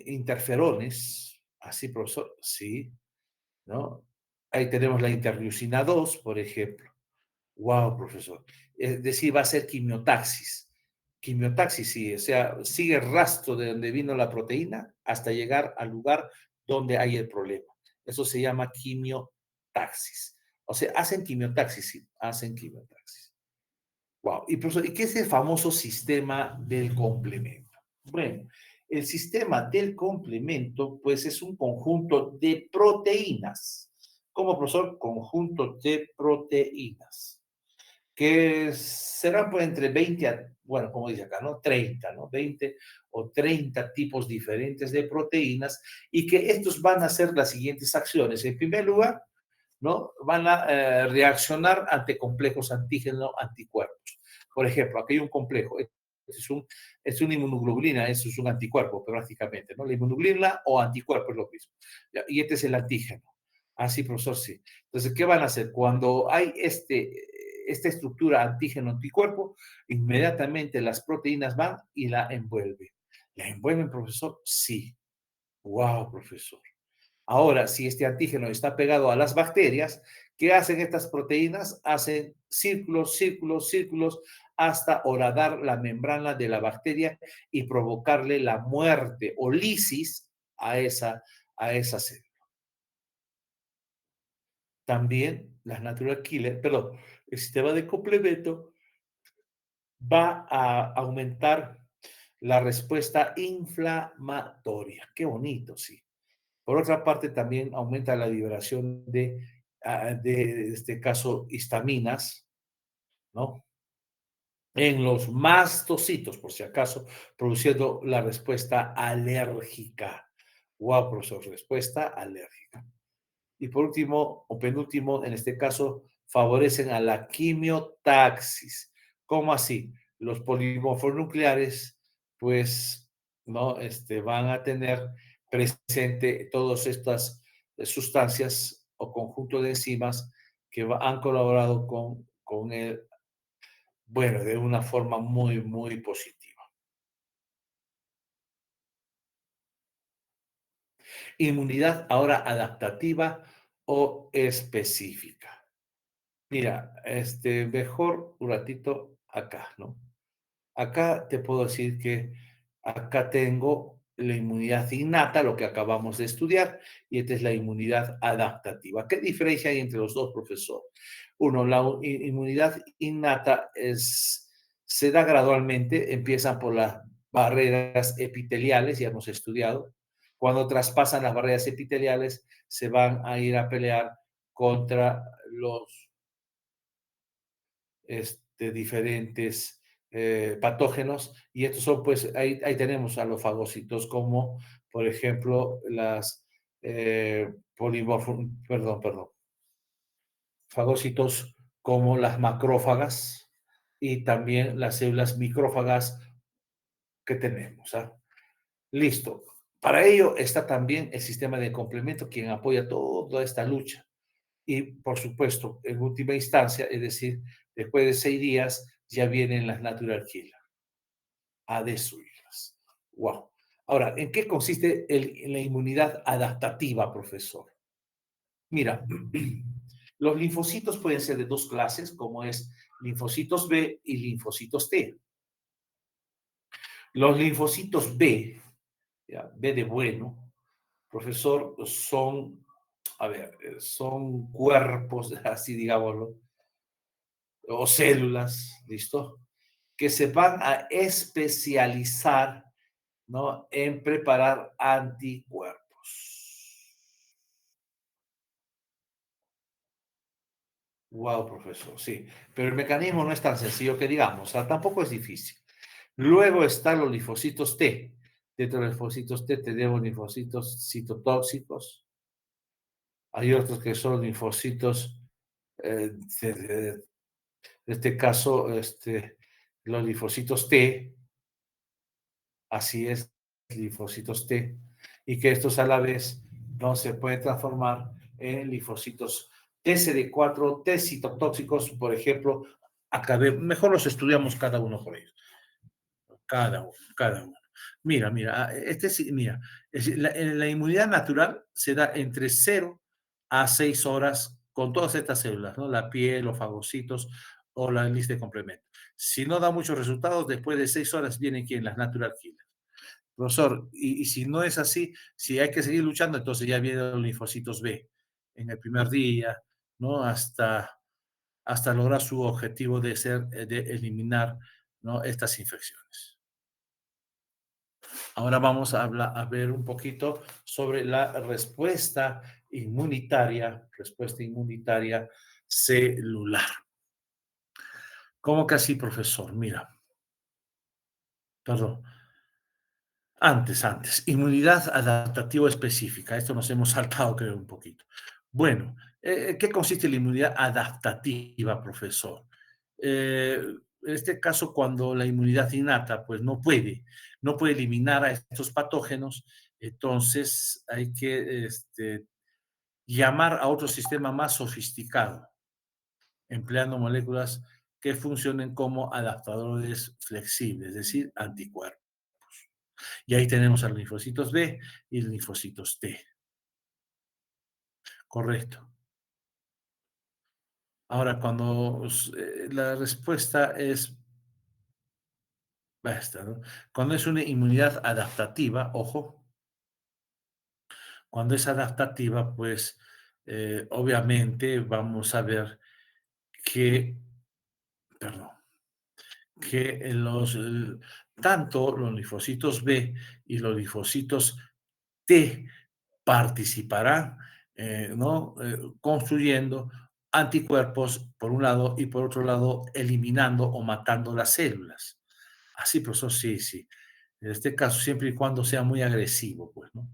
interferones. Así, profesor, sí, ¿no? Ahí tenemos la interleucina 2, por ejemplo. Wow, profesor. Es decir, va a ser quimiotaxis. Quimiotaxis, sí, o sea, sigue el rastro de donde vino la proteína hasta llegar al lugar donde hay el problema. Eso se llama quimiotaxis. O sea, hacen quimiotaxis, sí, hacen quimiotaxis. Wow. Y, profesor, ¿y qué es el famoso sistema del complemento? Bueno, el sistema del complemento, pues es un conjunto de proteínas. ¿Cómo, profesor? Conjunto de proteínas que serán pues entre 20 a, bueno, como dice acá, ¿no? 30, ¿no? 20 o 30 tipos diferentes de proteínas y que estos van a hacer las siguientes acciones. En primer lugar, ¿no? Van a reaccionar ante complejos antígeno-anticuerpos. Por ejemplo, aquí hay un complejo, es una inmunoglobulina, eso es un anticuerpo prácticamente, ¿no? La inmunoglobulina o anticuerpo es lo mismo. Y este es el antígeno. Así, profesor, sí. Entonces, ¿qué van a hacer? Cuando hay esta estructura antígeno-anticuerpo, inmediatamente las proteínas van y la envuelven. ¿La envuelven, profesor? Sí. Wow, profesor. Ahora, si este antígeno está pegado a las bacterias, ¿qué hacen estas proteínas? Hacen círculos, círculos, círculos hasta horadar la membrana de la bacteria y provocarle la muerte o lisis a esa célula. También las natural killer, perdón, el sistema de complemento va a aumentar la respuesta inflamatoria. Qué bonito, sí. Por otra parte, también aumenta la liberación de este caso, histaminas, ¿no? En los mastocitos, por si acaso, produciendo la respuesta alérgica. Wow, profesor, respuesta alérgica. Y por último, o penúltimo, en este caso, favorecen a la quimiotaxis. ¿Cómo así? Los polimorfos nucleares, pues, ¿no? Van a tener presente todas estas sustancias o conjunto de enzimas que han colaborado con el, bueno, de una forma muy, muy positiva. Inmunidad ahora adaptativa o específica. Mira, mejor un ratito acá, ¿no? Acá te puedo decir que acá tengo la inmunidad innata, lo que acabamos de estudiar, y esta es la inmunidad adaptativa. ¿Qué diferencia hay entre los dos, profesor? Uno, la inmunidad innata se da gradualmente, empiezan por las barreras epiteliales, ya hemos estudiado. Cuando traspasan las barreras epiteliales, se van a ir a pelear contra los diferentes patógenos y estos son pues ahí tenemos a los fagocitos como por ejemplo las perdón, fagocitos como las macrófagas y también las células micrófagas que tenemos. ¿Ah? Listo. Para ello está también el sistema de complemento quien apoya toda esta lucha. Y por supuesto, en última instancia, es decir, después de 6 días, ya vienen las natural killer a destruirlas. Wow. Ahora, ¿en qué consiste la inmunidad adaptativa, profesor? Mira, los linfocitos pueden ser de dos clases, como es linfocitos B y linfocitos T. Los linfocitos B, ya, B de bueno, profesor, son, a ver, son cuerpos, así digámoslo, o células, ¿listo? Que se van a especializar, ¿no? En preparar anticuerpos. Wow, profesor, sí. Pero el mecanismo no es tan sencillo que digamos, o sea, tampoco es difícil. Luego están los linfocitos T. Dentro de los linfocitos T tenemos linfocitos citotóxicos. Hay otros que son linfocitos, en este caso, los linfocitos T, así es, linfocitos T, y que estos a la vez no se pueden transformar en linfocitos TCD4, T citotóxicos, por ejemplo, mejor los estudiamos cada uno por ellos, cada uno, cada uno. Mira, mira, mira, la inmunidad natural se da entre 0 a 6 horas con todas estas células, ¿no? La piel, los fagocitos o la lista de complemento. Si no da muchos resultados, después de 6 horas vienen quien las natural killer. Profesor, y si no es así, si hay que seguir luchando, entonces ya vienen los linfocitos B en el primer día, ¿no? Hasta lograr su objetivo de eliminar, ¿no? Estas infecciones. Ahora vamos a ver un poquito sobre la respuesta inmunitaria celular. ¿Cómo que así, profesor? Mira, perdón. Antes, inmunidad adaptativa específica. Esto nos hemos saltado, creo, un poquito. Bueno, ¿qué consiste la inmunidad adaptativa, profesor? En este caso, cuando la inmunidad innata, pues no puede eliminar a estos patógenos, entonces hay que llamar a otro sistema más sofisticado, empleando moléculas que funcionen como adaptadores flexibles, es decir, anticuerpos. Y ahí tenemos a los linfocitos B y los linfocitos T. Correcto. Ahora, cuando la respuesta es esta, ¿no? Cuando es una inmunidad adaptativa, ojo, cuando es adaptativa, pues obviamente vamos a ver que, perdón, que tanto los linfocitos B y los linfocitos T participarán, ¿no? Construyendo anticuerpos por un lado y por otro lado eliminando o matando las células. Así, profesor, sí, sí. En este caso, siempre y cuando sea muy agresivo, pues, ¿no?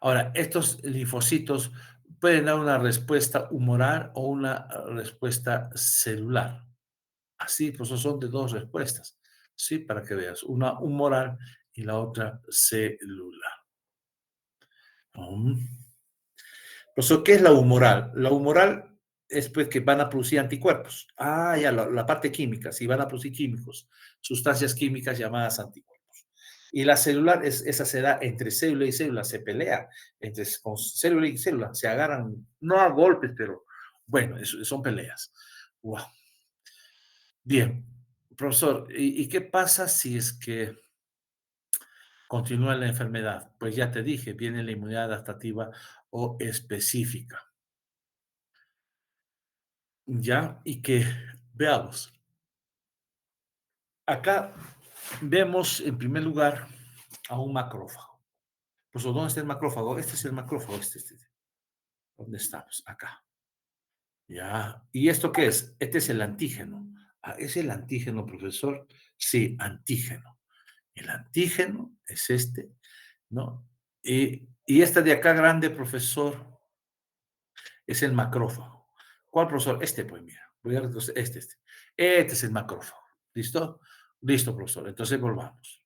Ahora, estos linfocitos pueden dar una respuesta humoral o una respuesta celular. Así, pues son de dos respuestas, ¿sí? Para que veas, una humoral y la otra celular. Mm. Pues, ¿qué es la humoral? La humoral es pues que van a producir anticuerpos. Ah, ya, la parte química, sí, van a producir químicos, sustancias químicas llamadas anticuerpos. Y la celular, esa se da entre célula y célula, se pelea con célula y célula, se agarran, no a golpes, pero bueno, son peleas. Wow. Bien, profesor, ¿y qué pasa si es que continúa la enfermedad? Pues ya te dije, viene la inmunidad adaptativa o específica. Ya, y que veamos. Acá vemos en primer lugar a un macrófago. Pues, ¿dónde está el macrófago? Este es el macrófago, este. ¿Dónde estamos? Acá. Ya. ¿Y esto qué es? Este es el antígeno. Ah, ¿es el antígeno, profesor? Sí, antígeno. El antígeno es este, ¿no? Y esta de acá grande, profesor, es el macrófago. ¿Cuál, profesor? Este, pues mira, voy a retroceder, este. Este es el macrófago. ¿Listo? Listo, profesor. Entonces volvamos.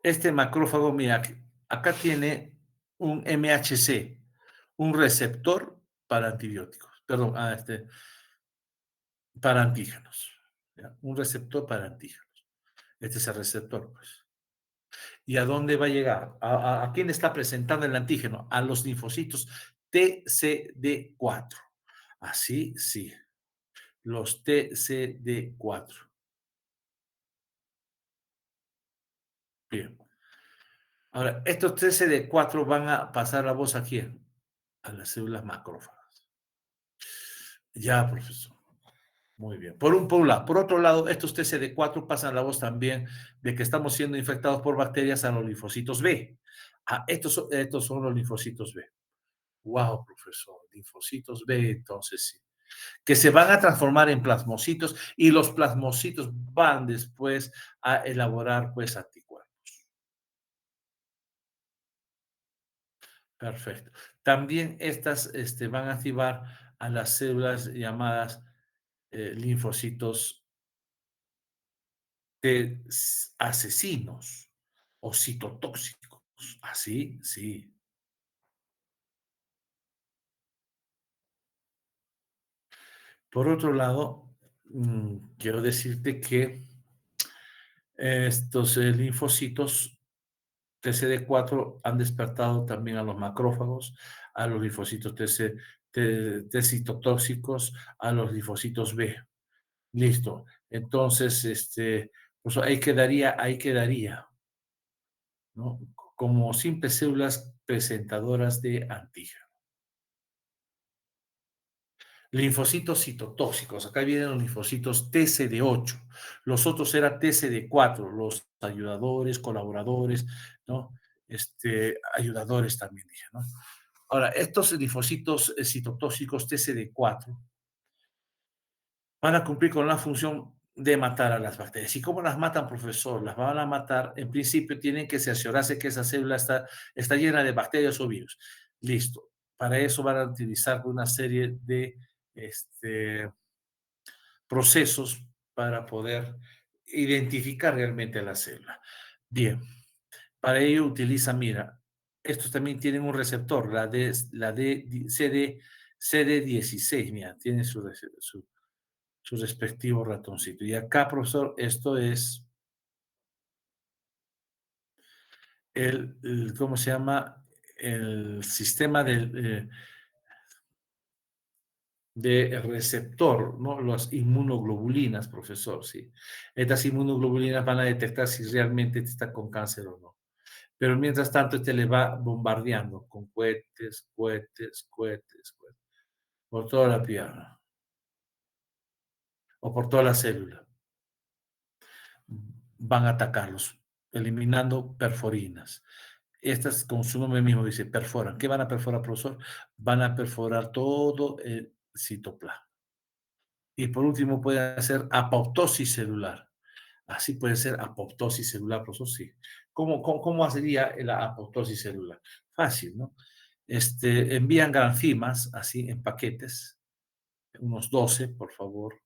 Este macrófago, mira, acá tiene un MHC, un receptor para antibióticos, perdón, para antígenos. ¿Ya? Un receptor para antígenos. Este es el receptor, pues. ¿Y a dónde va a llegar? ¿A quién está presentando el antígeno? A los linfocitos TCD4. Así, sí. Los TCD4. Bien. Ahora, estos TCD4 van a pasar la voz a quién? A las células macrófagas. Ya, profesor. Muy bien. Por un lado. Por otro lado, estos TCD4 pasan la voz también de que estamos siendo infectados por bacterias a los linfocitos B. Ah, estos son los linfocitos B. Wow, profesor. Linfocitos B, entonces sí. Que se van a transformar en plasmocitos y los plasmocitos van después a elaborar pues anticuerpos. Perfecto. También estas van a activar a las células llamadas linfocitos de asesinos o citotóxicos. Así, sí. Por otro lado, quiero decirte que estos linfocitos TCD4 han despertado también a los macrófagos, a los linfocitos T citotóxicos, a los linfocitos B. Listo. Entonces, pues ahí quedaría, ¿no? Como simples células presentadoras de antígeno. Linfocitos citotóxicos, acá vienen los linfocitos TCD8, los otros eran TCD4, los ayudadores, colaboradores, ¿no? Ayudadores también dije, ¿no? Ahora, estos linfocitos citotóxicos TCD4 van a cumplir con la función de matar a las bacterias. ¿Y cómo las matan, profesor? Las van a matar, en principio tienen que cerciorarse que esa célula está llena de bacterias o virus. Listo. Para eso van a utilizar una serie de este, procesos para poder identificar realmente a la célula. Bien, para ello utiliza, mira, estos también tienen un receptor, CD16, mira, tiene su respectivo ratoncito. Y acá, profesor, esto es ¿cómo se llama? El sistema de receptor, ¿no? Las inmunoglobulinas, profesor, sí. Estas inmunoglobulinas van a detectar si realmente está con cáncer o no. Pero mientras tanto, le va bombardeando con cohetes, cohetes, cohetes, cohetes, por toda la pierna o por toda la célula. Van a atacarlos, eliminando perforinas. Estas, con su nombre mismo dice, perforan. ¿Qué van a perforar, profesor? Van a perforar todo el citoplasma. Y por último, puede hacer apoptosis celular. Así puede ser apoptosis celular, profesor, sí. ¿Cómo sería la apoptosis celular? Fácil, ¿no? Envían granfimas, así, en paquetes, unos 12, por favor.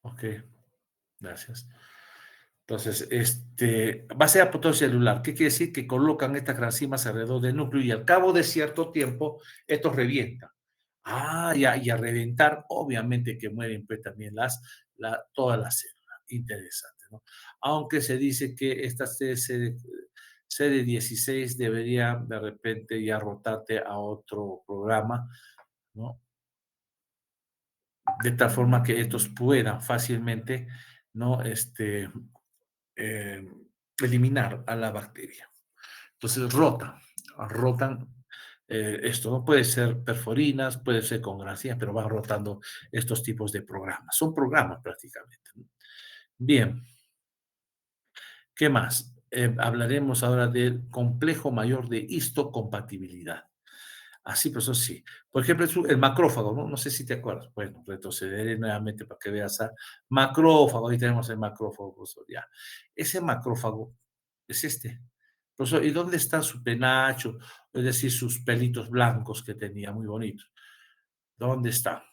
Ok, gracias. Entonces, va a ser apoptosis celular. ¿Qué quiere decir? Que colocan estas granzimas alrededor del núcleo y al cabo de cierto tiempo, estos revientan. Y a reventar, obviamente que mueren pues también todas las células. Interesante, ¿no? Aunque se dice que esta CD16 debería de repente ya rotarte a otro programa, ¿no? De tal forma que estos puedan fácilmente, ¿no? Eh, eliminar a la bacteria. Entonces rotan esto, ¿no? Puede ser perforinas, puede ser con gracias, pero van rotando estos tipos de programas. Son programas prácticamente. Bien, ¿qué más? Hablaremos ahora del complejo mayor de histocompatibilidad. Así, pues eso sí. Por ejemplo, el macrófago, ¿no? No sé si te acuerdas. Bueno, retrocederé nuevamente para que veas al macrófago. Ahí tenemos el macrófago, profesor, ya. Ese macrófago es este. Profesor, ¿y dónde está su penacho? Es decir, sus pelitos blancos que tenía, muy bonitos. ¿Dónde está?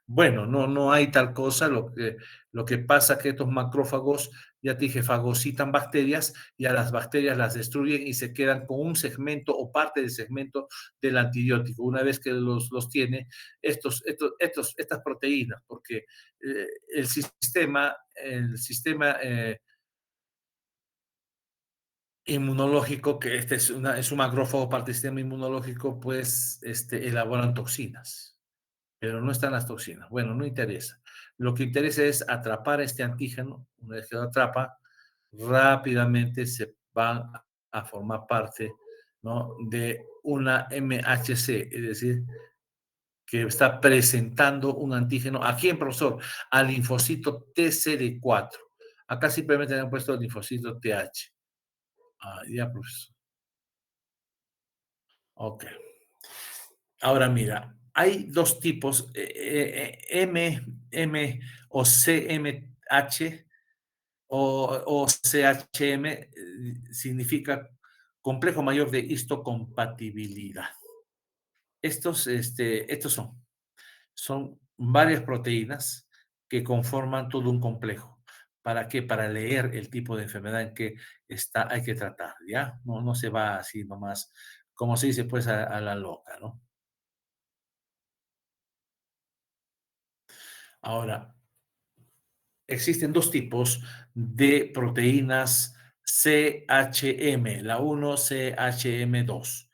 Bueno, no hay tal cosa. Lo que pasa es que estos macrófagos, ya te dije, fagocitan bacterias y a las bacterias las destruyen y se quedan con un segmento o parte del segmento del antibiótico. Una vez que los tiene, estas proteínas, porque el sistema inmunológico, que es un macrófago parte del sistema inmunológico, pues elaboran toxinas, pero no están las toxinas. Bueno, no interesa. Lo que interesa es atrapar este antígeno. Una vez que lo atrapa, rápidamente se van a formar parte, ¿no? De una MHC, es decir, que está presentando un antígeno. ¿A quién, profesor? Al linfocito TCD4. Acá simplemente le han puesto el linfocito TH. Ya, profesor. Ok. Ahora mira, hay dos tipos, M o CMH o CHM, significa complejo mayor de histocompatibilidad. Estos son varias proteínas que conforman todo un complejo. ¿Para qué? Para leer el tipo de enfermedad en que hay que tratar, ¿ya? No se va así nomás, como se dice, pues a la loca, ¿no? Ahora, existen dos tipos de proteínas CHM, la 1 CHM2.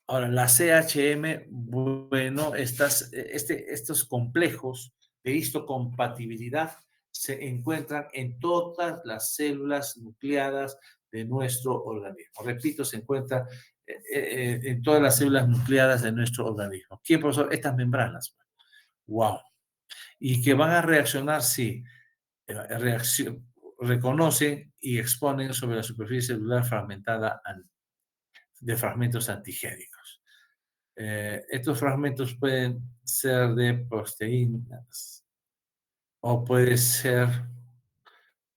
Ahora, la CHM, bueno, estos complejos de histocompatibilidad se encuentran en todas las células nucleadas de nuestro organismo. Repito, se encuentran en todas las células nucleadas de nuestro organismo. ¿Quién, profesor? Estas membranas. Wow. Y que van a reaccionar, sí, reconocen y exponen sobre la superficie celular fragmentada de fragmentos antigénicos. Estos fragmentos pueden ser de proteínas o puede ser,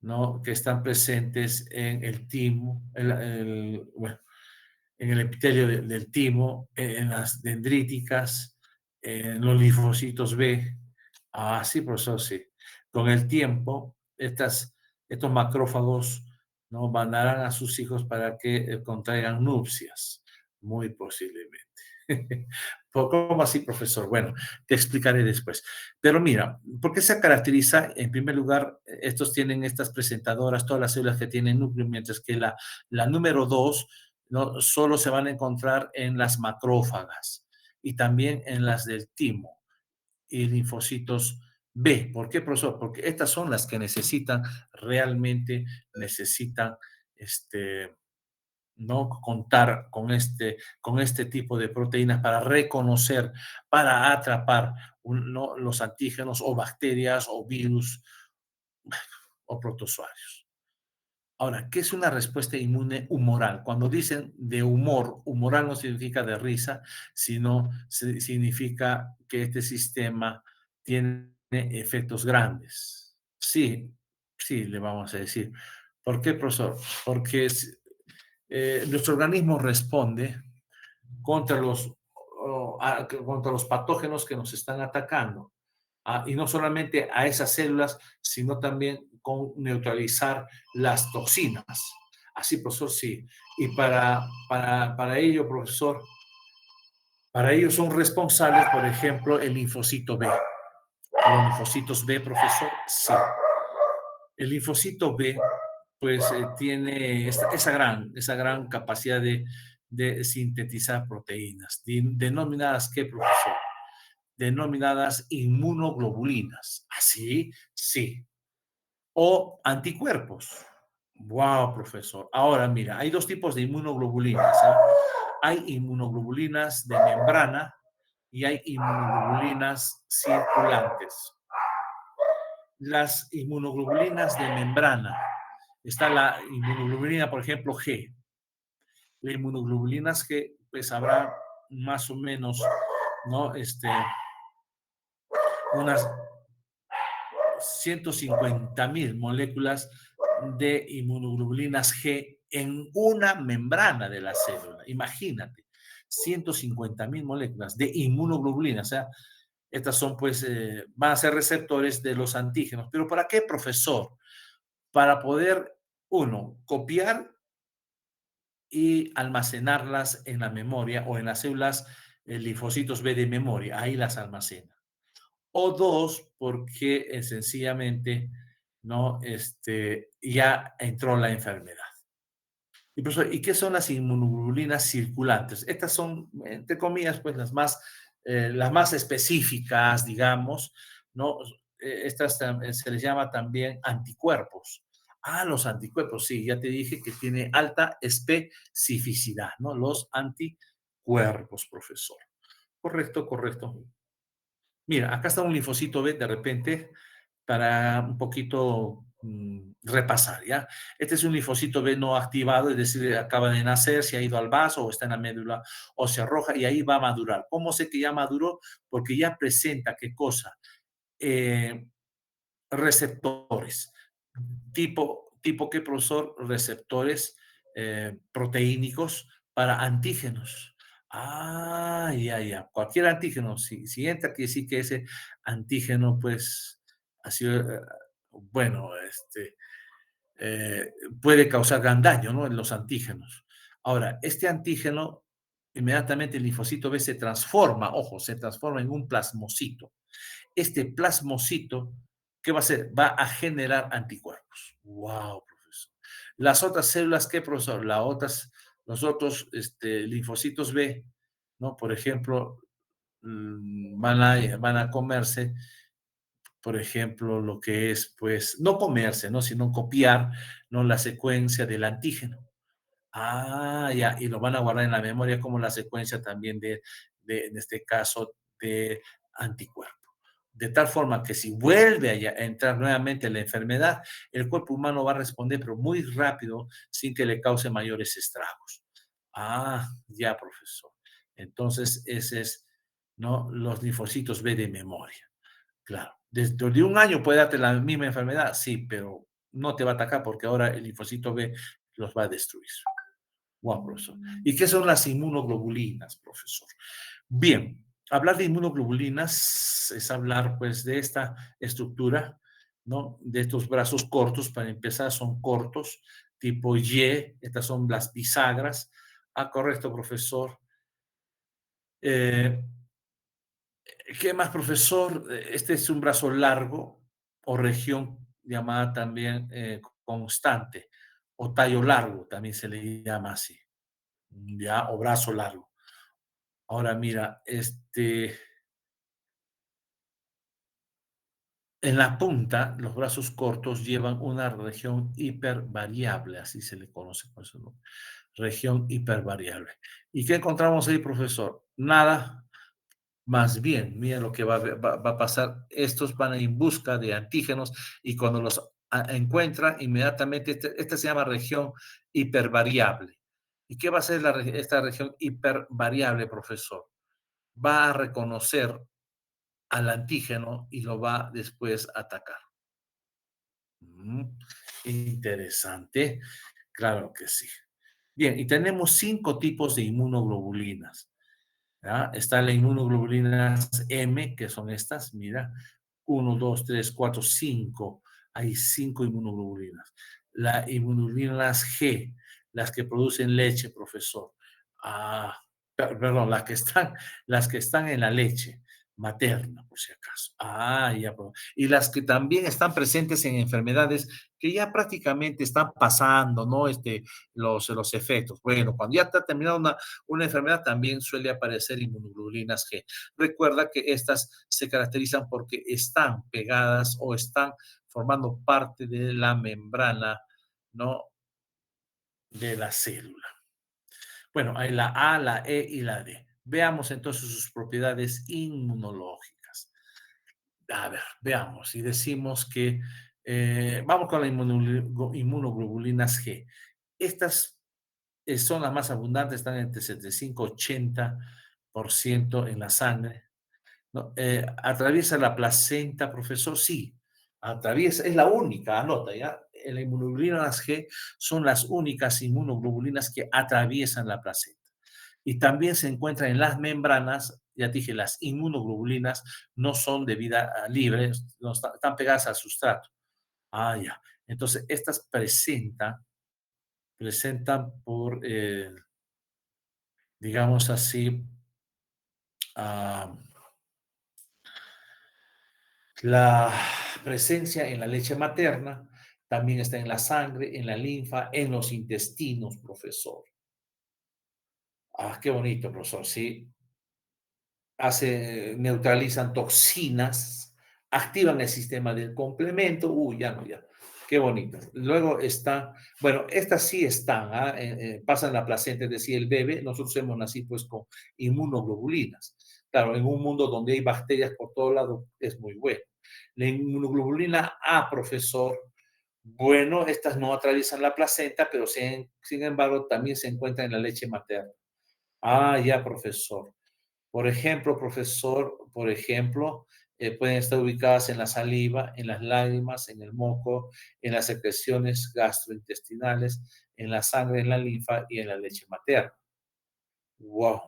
¿no?, que están presentes en el timo, bueno, en el epitelio del timo, en las dendríticas, en los linfocitos B. Ah, sí, profesor, sí. Con el tiempo, estos macrófagos, ¿no?, mandarán a sus hijos para que contraigan nupcias, muy posiblemente. ¿Cómo así, profesor? Bueno, te explicaré después. Pero mira, ¿por qué se caracteriza? En primer lugar, estos tienen estas presentadoras, todas las células que tienen núcleo, mientras que la número 2, ¿no?, solo se van a encontrar en las macrófagas y también en las del timo y linfocitos B. ¿Por qué, profesor? Porque estas son las que realmente necesitan, no contar con este tipo de proteínas para reconocer, para atrapar ¿no?, los antígenos o bacterias o virus o protozoarios. Ahora, ¿qué es una respuesta inmune humoral? Cuando dicen de humor, humoral no significa de risa, sino significa que este sistema tiene efectos grandes. Sí, sí, le vamos a decir. ¿Por qué, profesor? Porque nuestro organismo responde contra contra los patógenos que nos están atacando. Y no solamente a esas células, sino también con neutralizar las toxinas. Así, profesor, sí. Y para ello, profesor, para ello son responsables, por ejemplo, el linfocito B. Los linfocitos B, profesor, sí. El linfocito B, pues, tiene esa gran capacidad de sintetizar proteínas, denominadas, ¿qué, profesor? Denominadas inmunoglobulinas. ¿Así? Sí. O anticuerpos. Wow, profesor. Ahora, mira, hay dos tipos de inmunoglobulinas, ¿eh? Hay inmunoglobulinas de membrana y hay inmunoglobulinas circulantes. Las inmunoglobulinas de membrana. Está la inmunoglobulina, por ejemplo, G. La inmunoglobulinas G, pues habrá más o menos, ¿no? Unas 150.000 moléculas de inmunoglobulinas G en una membrana de la célula. Imagínate, 150.000 moléculas de inmunoglobulinas. O sea, estas son, pues, van a ser receptores de los antígenos. ¿Pero para qué, profesor? Para poder, uno, copiar y almacenarlas en la memoria o en las células linfocitos B de memoria. Ahí las almacena. O dos, porque sencillamente, ¿no? Ya entró la enfermedad. Y, profesor, ¿y qué son las inmunoglobulinas circulantes? Estas son, entre comillas, pues las más específicas, digamos, ¿no? Estas se les llama también anticuerpos. Ah, los anticuerpos, sí, ya te dije que tiene alta especificidad, ¿no? Los anticuerpos, profesor. Correcto, correcto. Mira, acá está un linfocito B de repente para un poquito repasar, ¿ya? Este es un linfocito B no activado, es decir, acaba de nacer, se ha ido al vaso o está en la médula ósea roja y ahí va a madurar. ¿Cómo sé que ya maduró? Porque ya presenta, ¿qué cosa? Eh, Receptores. ¿Tipo qué, profesor? Receptores proteínicos para antígenos. Ah, ya, ya. Cualquier antígeno, si entra, quiere decir que ese antígeno, pues, ha sido, bueno, puede causar gran daño, ¿no? En los antígenos. Ahora, este antígeno, inmediatamente el linfocito B se transforma, ojo, se transforma en un plasmocito. Este plasmocito, ¿qué va a hacer? Va a generar anticuerpos. ¡Wow, profesor! Las otras células, ¿qué, profesor? Los otros linfocitos B, ¿no? Por ejemplo, van a comerse por ejemplo, lo que es, pues, no comerse, ¿no? Sino copiar, ¿no? La secuencia del antígeno. Ah, ya, y lo van a guardar en la memoria como la secuencia también en este caso, de anticuerpo. De tal forma que si vuelve a entrar nuevamente la enfermedad, el cuerpo humano va a responder, pero muy rápido, sin que le cause mayores estragos. Ah, ya, profesor. Entonces, ese es, ¿no? Los linfocitos B de memoria. Claro. Dentro de un año puede darte la misma enfermedad, sí, pero no te va a atacar porque ahora el linfocito B los va a destruir. Wow, profesor. ¿Y qué son las inmunoglobulinas, profesor? Bien, hablar de inmunoglobulinas es hablar pues de esta estructura, ¿no? De estos brazos cortos, para empezar son cortos, tipo Y, estas son las bisagras. Ah, correcto, profesor. Eh, ¿Qué más, profesor? Este es un brazo largo o región llamada también constante o tallo largo, también se le llama así, ya, o brazo largo. Ahora mira, en la punta, los brazos cortos llevan una región hipervariable, así se le conoce por eso, ¿no? Región hipervariable. ¿Y qué encontramos ahí, profesor? Nada, más bien, mira lo que va a pasar. Estos van en busca de antígenos y cuando los encuentran, inmediatamente, esta se llama región hipervariable. ¿Y qué va a hacer esta región hipervariable, profesor? Va a reconocer al antígeno y lo va después a atacar. Mm, interesante, claro que sí. Bien, y tenemos 5 tipos de inmunoglobulinas. ¿Ya? Está la inmunoglobulinas M, que son estas, mira, 1, 2, 3, 4, 5. Hay 5 inmunoglobulinas. La inmunoglobulinas G, las que producen leche, profesor. Ah, perdón, las que están en la leche materna, por si acaso. Ah, ya. Y las que también están presentes en enfermedades que ya prácticamente están pasando, ¿no? Los efectos. Bueno, cuando ya está terminando una enfermedad, también suele aparecer inmunoglobulinas G. Recuerda que estas se caracterizan porque están pegadas o están formando parte de la membrana, ¿no? De la célula. Bueno, hay la A, la E y la D. Veamos entonces sus propiedades inmunológicas. A ver, veamos. Y decimos que vamos con la inmunoglobulinas G. Estas son las más abundantes, están entre 75 y 80% en la sangre, ¿no? ¿Atraviesa la placenta, profesor? Sí, atraviesa, es la única, anota ya. La inmunoglobulinas G son las únicas inmunoglobulinas que atraviesan la placenta. Y también se encuentran en las membranas, ya te dije, las inmunoglobulinas no son de vida libre, no están pegadas al sustrato. Ah, ya. Entonces, estas presentan digamos así, ah, la presencia en la leche materna, también está en la sangre, en la linfa, en los intestinos, profesor. Ah, qué bonito, profesor, sí. Neutralizan toxinas, activan el sistema del complemento. Uy, ya no, ya. Qué bonito. Luego está, bueno, estas sí están, pasan la placenta, es decir, el bebé, nosotros hemos nacido pues con inmunoglobulinas. Claro, en un mundo donde hay bacterias por todo lado es muy bueno. La inmunoglobulina A, profesor, bueno, estas no atraviesan la placenta, pero sin embargo también se encuentran en la leche materna. Ah, ya, profesor. Por ejemplo, pueden estar ubicadas en la saliva, en las lágrimas, en el moco, en las secreciones gastrointestinales, en la sangre, en la linfa y en la leche materna. Wow.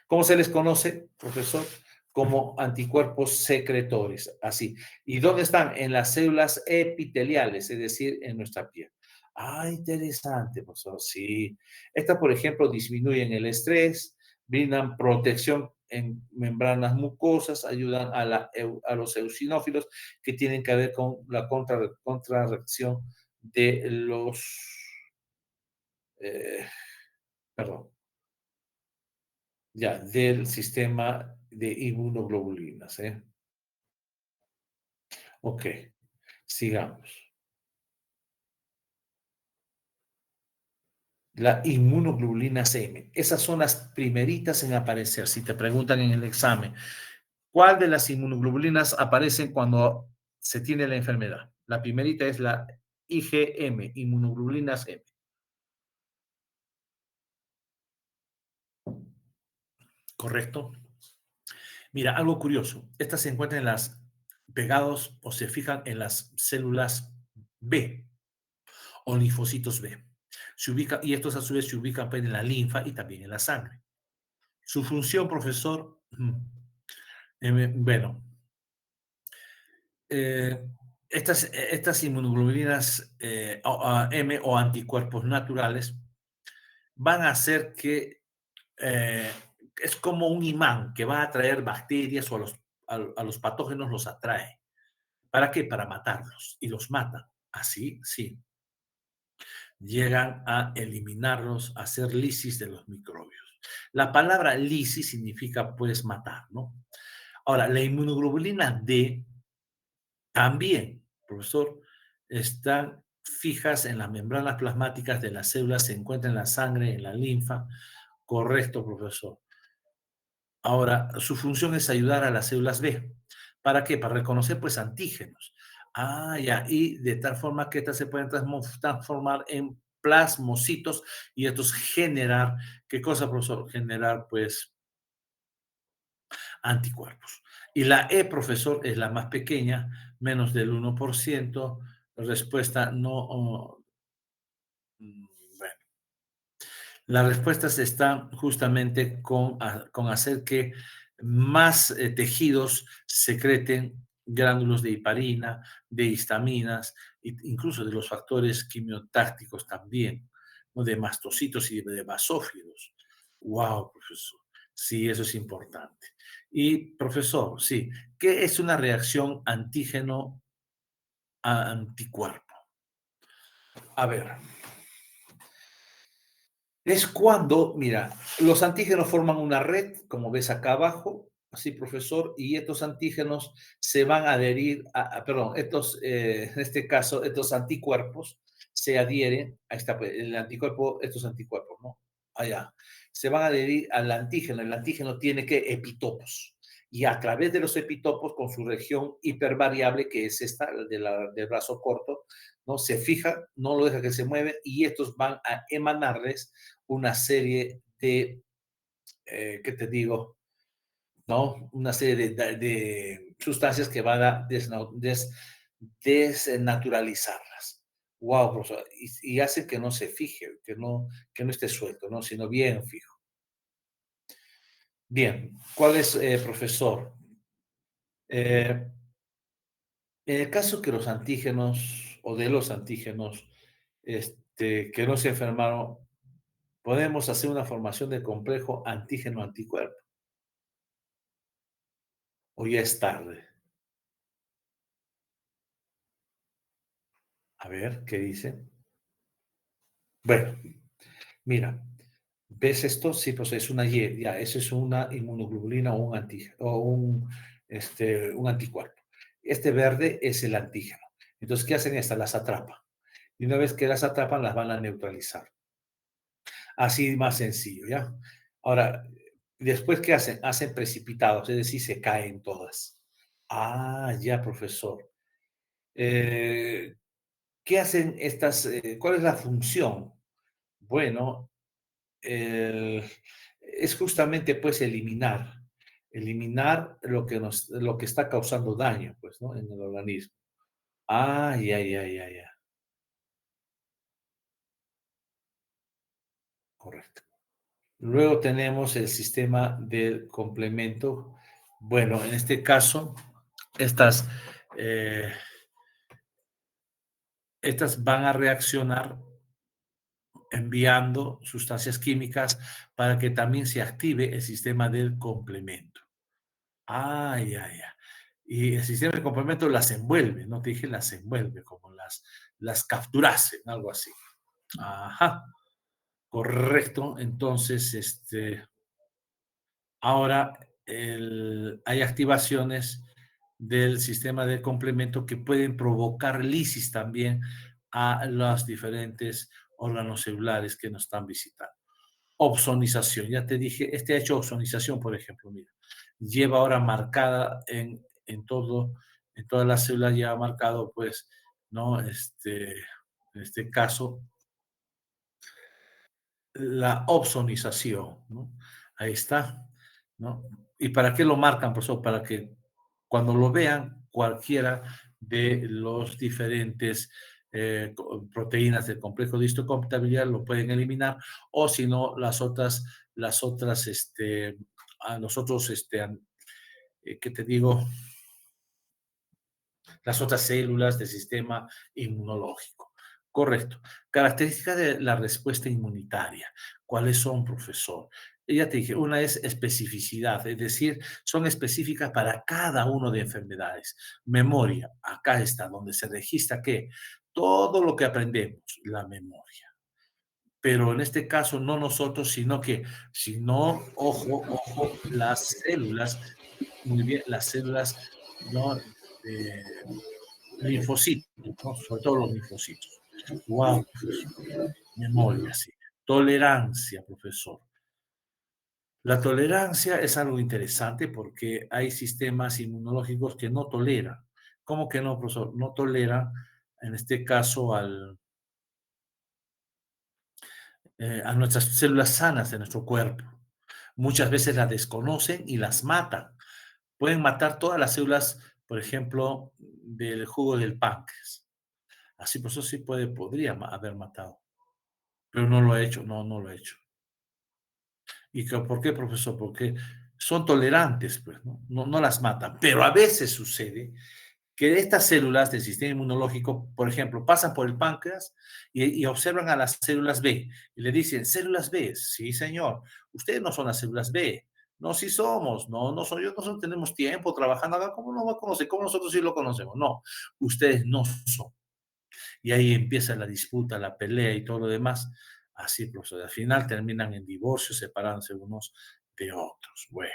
¿Cómo se les conoce, profesor? Como anticuerpos secretores, así. ¿Y dónde están? En las células epiteliales, es decir, en nuestra piel. Ah, interesante, profesor. Sí. Estas, por ejemplo, disminuyen el estrés, brindan protección en membranas mucosas, ayudan a los eosinófilos que tienen que ver con la contrarreacción de eh, perdón, ya, del sistema de inmunoglobulinas, ¿eh? Ok, sigamos. La inmunoglobulina M. Esas son las primeritas en aparecer. Si te preguntan en el examen, ¿cuál de las inmunoglobulinas aparecen cuando se tiene la enfermedad? La primerita es la IgM, inmunoglobulinas M. ¿Correcto? Mira, algo curioso. Estas se encuentran en las pegados o se fijan en las células B o linfocitos B. Se ubica, y estos a su vez se ubican pues, en la linfa y también en la sangre. Su función, profesor, bueno, eh, estas inmunoglobulinas M o anticuerpos naturales van a hacer que es como un imán que va a atraer bacterias o a los patógenos los atrae. ¿Para qué? Para matarlos y los matan. Así, sí, llegan a eliminarlos, a hacer lisis de los microbios. La palabra lisis significa pues matar, ¿no? Ahora, la inmunoglobulina D también, profesor, están fijas en las membranas plasmáticas de las células, se encuentran en la sangre, en la linfa. Correcto, profesor. Ahora, su función es ayudar a las células B. ¿Para qué? Para reconocer pues antígenos. Ah, ya, y de tal forma que estas se pueden transformar en plasmocitos y estos generar, ¿qué cosa, profesor? Generar pues anticuerpos. Y la E, profesor, es la más pequeña, menos del 1%. Respuesta no, bueno, las respuestas están justamente con hacer que más tejidos secreten gránulos de hiparina, de histaminas, incluso de los factores quimiotácticos también, ¿no? De mastocitos y de basófilos. ¡Wow, profesor! Sí, eso es importante. Y, profesor, sí, ¿qué es una reacción antígeno a anticuerpo? A ver, es cuando, mira, los antígenos forman una red, como ves acá abajo, así, profesor, y estos antígenos se van a adherir, perdón, en este caso, estos anticuerpos se adhieren, ahí está, pues, el anticuerpo, estos anticuerpos, ¿no? Allá, se van a adherir al antígeno. El antígeno tiene que epitopos, y a través de los epitopos, con su región hipervariable, que es esta, del brazo corto, ¿no? Se fija, no lo deja que se mueve, y estos van a emanarles una serie de, ¿qué te digo? ¿No? Una serie de sustancias que van a desnaturalizarlas. Wow, profesor. Y hace que no se fije, que no esté suelto, ¿no? Sino bien fijo. Bien, ¿cuál es, profesor? Eh, en el caso que los antígenos o de los antígenos que no se enfermaron, podemos hacer una formación de complejo antígeno-anticuerpo. O ya es tarde. A ver, ¿qué dice? Bueno, mira, ¿ves esto? Sí, pues es una Y, ya, eso es una inmunoglobulina o un anticuerpo. Este verde es el antígeno. Entonces, ¿qué hacen estas? Las atrapan. Y una vez que las atrapan, las van a neutralizar. Así más sencillo, ¿ya? Ahora, después, ¿qué hacen? Hacen precipitados, es decir, se caen todas. Ah, ya, profesor. Eh, ¿Qué hacen estas? ¿Cuál es la función? Bueno, el- es justamente pues eliminar lo que está causando daño, pues, ¿no? En el organismo. Ah, ya, ya, ya, ya. Correcto. Luego tenemos el sistema del complemento. Bueno, en este caso, estas, eh, estas van a reaccionar enviando sustancias químicas para que también se active el sistema del complemento. Ah, ya, ya. Y el sistema de complemento las envuelve, no te dije las envuelve, como las capturasen, algo así. Ajá, correcto. Entonces, ahora hay activaciones del sistema de complemento que pueden provocar lisis también a los diferentes órganos celulares que nos están visitando. Opsonización, ya te dije, este ha hecho opsonización, por ejemplo, mira, lleva ahora marcada en todas las células lleva marcado, pues, ¿no? En este caso, la opsonización, ¿no? Ahí está, ¿no? ¿Y para qué lo marcan, profesor? Para que cuando lo vean, cualquiera de los diferentes proteínas del complejo de histocompatibilidad lo pueden eliminar, o si no, las otras, a los otros, ¿qué te digo? Las otras células del sistema inmunológico. Correcto. Características de la respuesta inmunitaria. ¿Cuáles son, profesor? Ya te dije, una es especificidad, es decir, son específicas para cada una de enfermedades. Memoria, acá está, donde se registra que todo lo que aprendemos, la memoria. Pero en este caso no nosotros, sino, ojo, ojo, las células, muy bien, las células, ¿no? Eh, Linfocitos, ¿no? Sobre todo los linfocitos. Wow, profesor. Memoria, sí. Tolerancia, profesor. La tolerancia es algo interesante porque hay sistemas inmunológicos que no toleran. ¿Cómo que no, profesor? No toleran, en este caso, a nuestras células sanas de nuestro cuerpo. Muchas veces las desconocen y las matan. Pueden matar todas las células, por ejemplo, del jugo del páncreas. Así, por eso sí podría haber matado. Pero no lo ha hecho, no, no lo ha hecho. ¿Y por qué, profesor? Porque son tolerantes, pues, ¿no? No, no las matan. Pero a veces sucede que estas células del sistema inmunológico, por ejemplo, pasan por el páncreas y observan a las células B y le dicen, células B, sí, señor, ustedes no son las células B. No, sí somos, no, no soy yo, nosotros tenemos tiempo trabajando acá, ¿cómo no va a conocer? ¿Cómo nosotros sí lo conocemos? No, ustedes no son. Y ahí empieza la disputa, la pelea y todo lo demás. Así, profesor, al final terminan en divorcio, separándose unos de otros. Bueno,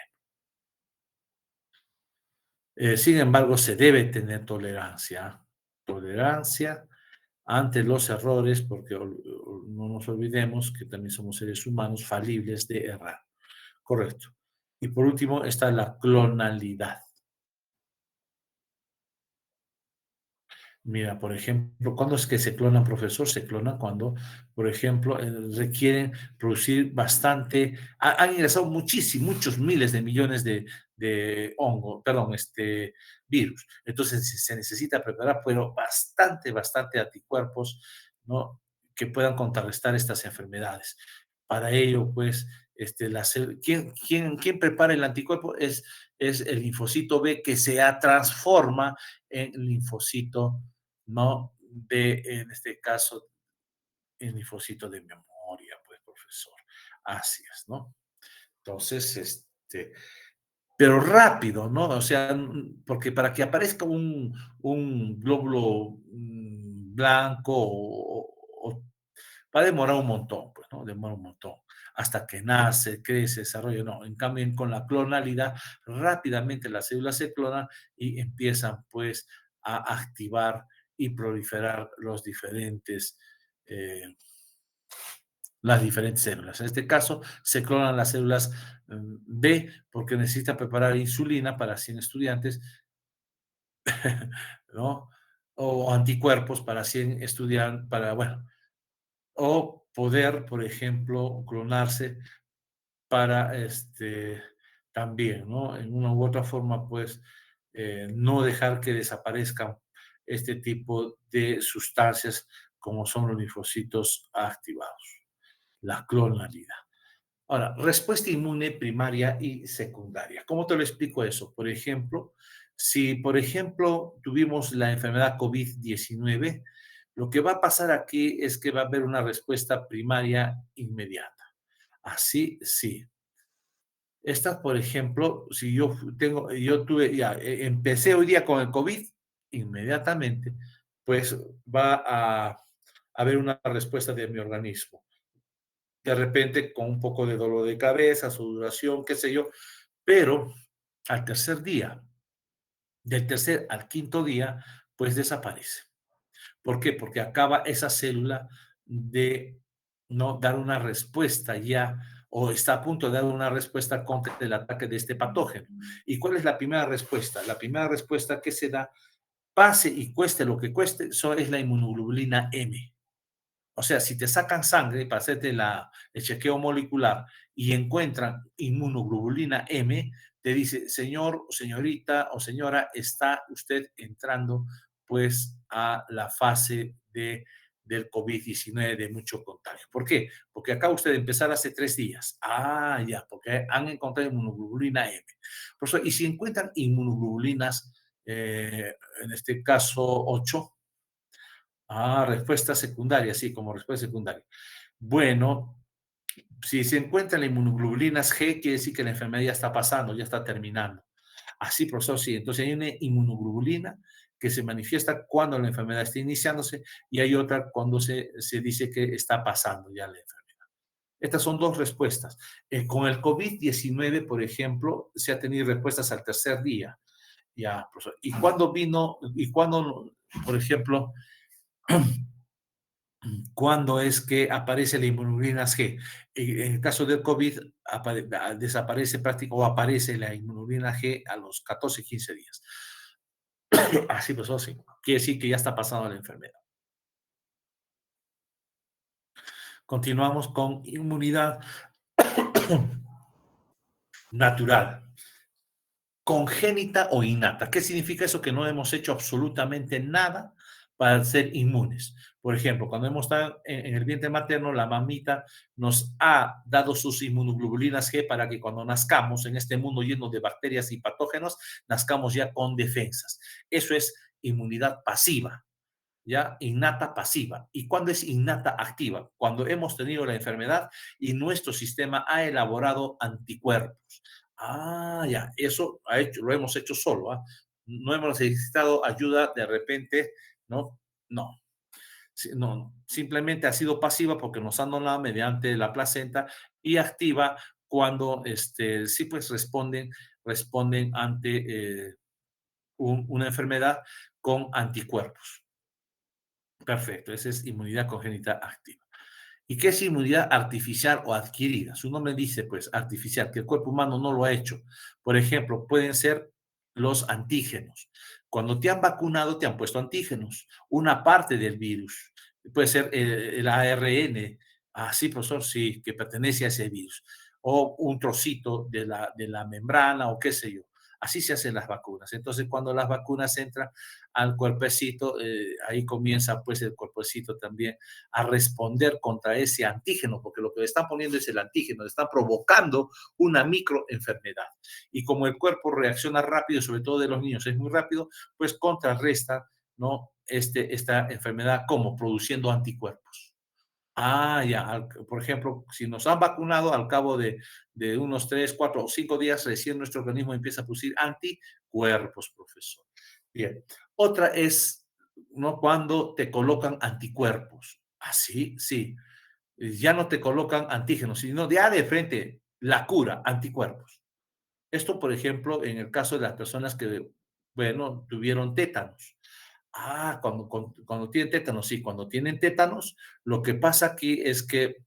sin embargo, se debe tener tolerancia, tolerancia ante los errores, porque no nos olvidemos que también somos seres humanos falibles de errar. Correcto. Y por último está la clonalidad. Mira, por ejemplo, ¿cuándo es que se clonan, profesor? Se clonan cuando, por ejemplo, requieren producir bastante, han ingresado muchos miles de millones de hongo, perdón, virus. Entonces se necesita preparar, pero bastante anticuerpos, ¿no? Que puedan contrarrestar estas enfermedades. Para ello, pues, ¿quién prepara el anticuerpo? Es el linfocito B que se transforma en linfocito, ¿no? En este caso, el linfocito de memoria, pues, profesor. Así es, ¿no? Entonces, pero rápido, ¿no? O sea, porque para que aparezca un glóbulo blanco va a demorar un montón, pues, ¿no? Demora un montón. Hasta que nace, crece, desarrolla, no. En cambio, con la clonalidad, rápidamente las células se clonan y empiezan, pues, a activar y proliferar eh, las diferentes células. En este caso, se clonan las células B porque necesita preparar insulina para 100 estudiantes, ¿no? O anticuerpos para 100 estudiantes, bueno, o poder, por ejemplo, clonarse para también, ¿no? En una u otra forma, pues, no dejar que desaparezcan este tipo de sustancias como son los linfocitos activados, la clonalidad. Ahora, respuesta inmune primaria y secundaria. ¿Cómo te lo explico eso? Por ejemplo, si, por ejemplo, tuvimos la enfermedad COVID-19, lo que va a pasar aquí es que va a haber una respuesta primaria inmediata. Así, sí. Esta, por ejemplo, si yo tuve, ya, empecé hoy día con el COVID, inmediatamente, pues va a haber una respuesta de mi organismo. De repente, con un poco de dolor de cabeza, sudoración, qué sé yo, pero al tercer día Del tercer al quinto día, pues desaparece. ¿Por qué? Porque acaba esa célula de no dar una respuesta ya o está a punto de dar una respuesta contra el ataque de este patógeno. ¿Y cuál es la primera respuesta? La primera respuesta que se da, pase y cueste lo que cueste, eso es la inmunoglobulina M. O sea, si te sacan sangre para hacerte el chequeo molecular y encuentran inmunoglobulina M, te dice, señor, señorita o señora, está usted entrando pues a la fase del COVID-19 de mucho contagio. ¿Por qué? Porque acaba usted de empezar hace 3 días. Ah, ya, porque han encontrado inmunoglobulina M. Por eso, y si encuentran inmunoglobulinas, en este caso 8. Respuesta secundaria, sí, como respuesta secundaria. Bueno, si se encuentran las inmunoglobulinas G, quiere decir que la enfermedad ya está pasando, ya está terminando. Así, profesor, sí. Entonces hay una inmunoglobulina que se manifiesta cuando la enfermedad está iniciándose y hay otra cuando se dice que está pasando ya la enfermedad. Estas son dos respuestas. Con el COVID-19, por ejemplo, se ha tenido respuestas al tercer día. Ya, profesor. ¿Y cuándo vino, y cuándo, por ejemplo, cuándo es que aparece la inmunoglobulina G? En el caso del COVID, desaparece prácticamente o aparece la inmunoglobulina G a los 14, 15 días. Así pues, sí. Quiere decir que ya está pasando la enfermedad. Continuamos con inmunidad natural, congénita o innata. ¿Qué significa eso? Que no hemos hecho absolutamente nada para ser inmunes. Por ejemplo, cuando hemos estado en el vientre materno, la mamita nos ha dado sus inmunoglobulinas G para que cuando nazcamos en este mundo lleno de bacterias y patógenos, nazcamos ya con defensas. Eso es inmunidad pasiva, ya innata pasiva. ¿Y cuándo es innata activa? Cuando hemos tenido la enfermedad y nuestro sistema ha elaborado anticuerpos. Ya, eso lo hemos hecho solo, ¿ah? No hemos necesitado ayuda de repente, ¿no? No, no, simplemente ha sido pasiva porque nos han donado mediante la placenta y activa cuando sí pues responden ante una enfermedad con anticuerpos. Perfecto, esa es inmunidad congénita activa. ¿Y qué es inmunidad artificial o adquirida? Su nombre dice, pues, artificial, que el cuerpo humano no lo ha hecho. Por ejemplo, pueden ser los antígenos. Cuando te han vacunado, te han puesto antígenos, una parte del virus. Puede ser el ARN, sí, profesor, sí, que pertenece a ese virus. O un trocito de la membrana o qué sé yo. Así se hacen las vacunas. Entonces, cuando las vacunas entran al cuerpecito, ahí comienza pues el cuerpecito también a responder contra ese antígeno, porque lo que le están poniendo es el antígeno, le están provocando una microenfermedad. Y como el cuerpo reacciona rápido, sobre todo de los niños es muy rápido, pues contrarresta, ¿no? Esta enfermedad como produciendo anticuerpos. Ya. Por ejemplo, si nos han vacunado, al cabo de unos 3, 4 o 5 días, recién nuestro organismo empieza a producir anticuerpos, profesor. Bien. Otra es, ¿no? Cuando te colocan anticuerpos. Así, sí. Ya no te colocan antígenos, sino ya de frente, la cura, anticuerpos. Esto, por ejemplo, en el caso de las personas que, bueno, tuvieron tétanos. Cuando tienen tétanos, sí, cuando tienen tétanos, lo que pasa aquí es que,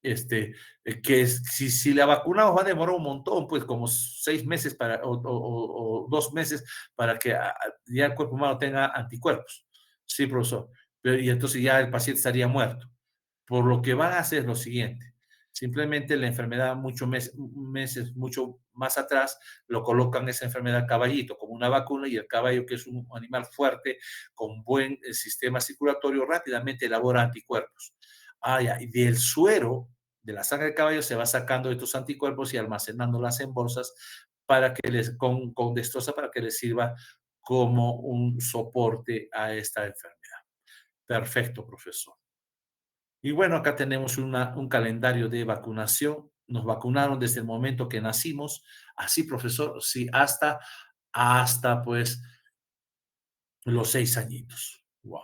si la vacuna va a demorar un montón, pues como 6 meses o 2 meses para que ya el cuerpo humano tenga anticuerpos. Sí, profesor. Y entonces ya el paciente estaría muerto. Por lo que van a hacer lo siguiente, simplemente la enfermedad muchos meses, mucho más atrás, lo colocan esa enfermedad caballito como una vacuna y el caballo, que es un animal fuerte, con buen sistema circulatorio, rápidamente elabora anticuerpos. Ya, y del suero de la sangre del caballo se va sacando estos anticuerpos y almacenándolas en bolsas con destroza para que les sirva como un soporte a esta enfermedad. Perfecto, profesor. Y bueno, acá tenemos un calendario de vacunación. Nos vacunaron desde el momento que nacimos. Así, profesor, sí, hasta pues los 6 añitos. Wow.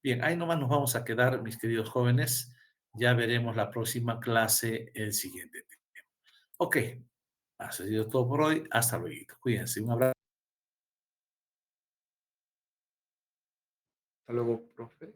Bien, ahí nomás nos vamos a quedar, mis queridos jóvenes. Ya veremos la próxima clase el siguiente tema. Ok, ha sido todo por hoy. Hasta luego. Cuídense. Un abrazo. Hasta luego, profe.